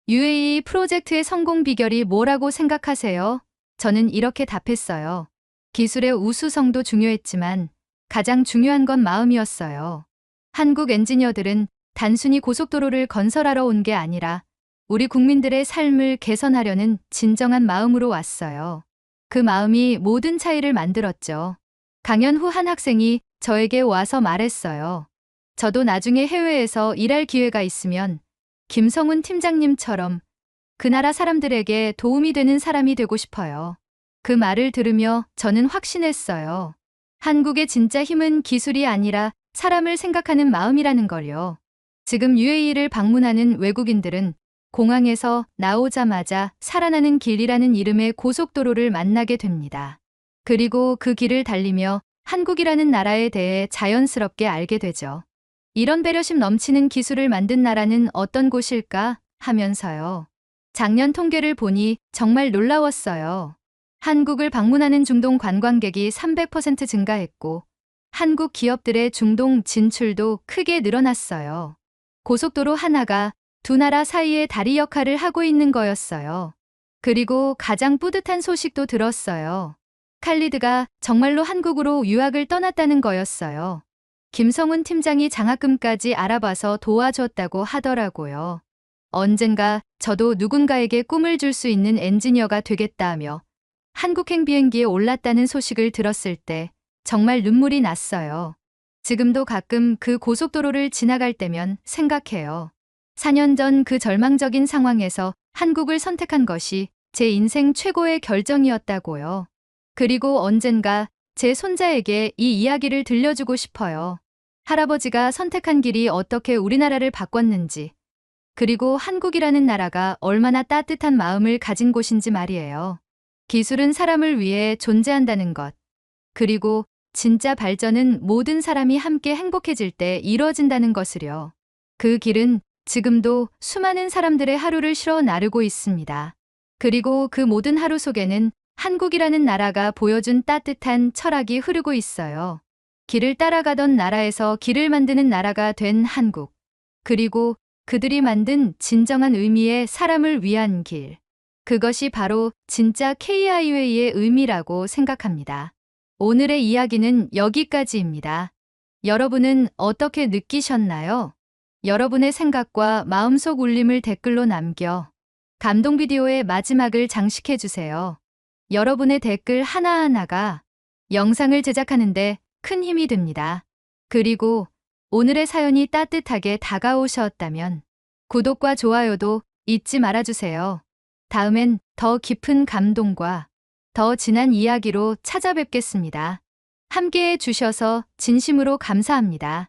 UAE 프로젝트의 성공 비결이 뭐라고 생각하세요? 저는 이렇게 답했어요. 기술의 우수성도 중요했지만 가장 중요한 건 마음이었어요. 한국 엔지니어들은 단순히 고속도로를 건설하러 온 게 아니라 우리 국민들의 삶을 개선하려는 진정한 마음으로 왔어요. 그 마음이 모든 차이를 만들었죠. 강연 후 한 학생이 저에게 와서 말했어요. 저도 나중에 해외에서 일할 기회가 있으면 김성훈 팀장님처럼 그 나라 사람들에게 도움이 되는 사람이 되고 싶어요. 그 말을 들으며 저는 확신했어요. 한국의 진짜 힘은 기술이 아니라 사람을 생각하는 마음이라는 걸요. 지금 UAE를 방문하는 외국인들은 공항에서 나오자마자 살아나는 길이라는 이름의 고속도로를 만나게 됩니다. 그리고 그 길을 달리며 한국이라는 나라에 대해 자연스럽게 알게 되죠. 이런 배려심 넘치는 기술을 만든 나라는 어떤 곳일까 하면서요. 작년 통계를 보니 정말 놀라웠어요. 한국을 방문하는 중동 관광객이 300% 증가했고 한국 기업들의 중동 진출도 크게 늘어났어요. 고속도로 하나가 두 나라 사이의 다리 역할을 하고 있는 거였어요. 그리고 가장 뿌듯한 소식도 들었어요. 칼리드가 정말로 한국으로 유학을 떠났다는 거였어요. 김성훈 팀장이 장학금까지 알아봐서 도와줬다고 하더라고요. 언젠가 저도 누군가에게 꿈을 줄 수 있는 엔지니어가 되겠다며 한국행 비행기에 올랐다는 소식을 들었을 때 정말 눈물이 났어요. 지금도 가끔 그 고속도로를 지나갈 때면 생각해요. 4년 전 그 절망적인 상황에서 한국을 선택한 것이 제 인생 최고의 결정이었다고요. 그리고 언젠가 제 손자에게 이 이야기를 들려주고 싶어요. 할아버지가 선택한 길이 어떻게 우리나라를 바꿨는지, 그리고 한국이라는 나라가 얼마나 따뜻한 마음을 가진 곳인지 말이에요. 기술은 사람을 위해 존재한다는 것. 그리고 진짜 발전은 모든 사람이 함께 행복해질 때 이루어진다는 것을요. 그 길은 지금도 수많은 사람들의 하루를 실어 나르고 있습니다. 그리고 그 모든 하루 속에는 한국이라는 나라가 보여준 따뜻한 철학이 흐르고 있어요. 길을 따라가던 나라에서 길을 만드는 나라가 된 한국. 그리고 그들이 만든 진정한 의미의 사람을 위한 길. 그것이 바로 진짜 K-하이웨이의 의미라고 생각합니다. 오늘의 이야기는 여기까지입니다. 여러분은 어떻게 느끼셨나요? 여러분의 생각과 마음속 울림을 댓글로 남겨 감동 비디오의 마지막을 장식해주세요. 여러분의 댓글 하나하나가 영상을 제작하는데 큰 힘이 됩니다. 그리고 오늘의 사연이 따뜻하게 다가오셨다면 구독과 좋아요도 잊지 말아주세요. 다음엔 더 깊은 감동과 더 진한 이야기로 찾아뵙겠습니다. 함께해 주셔서 진심으로 감사합니다.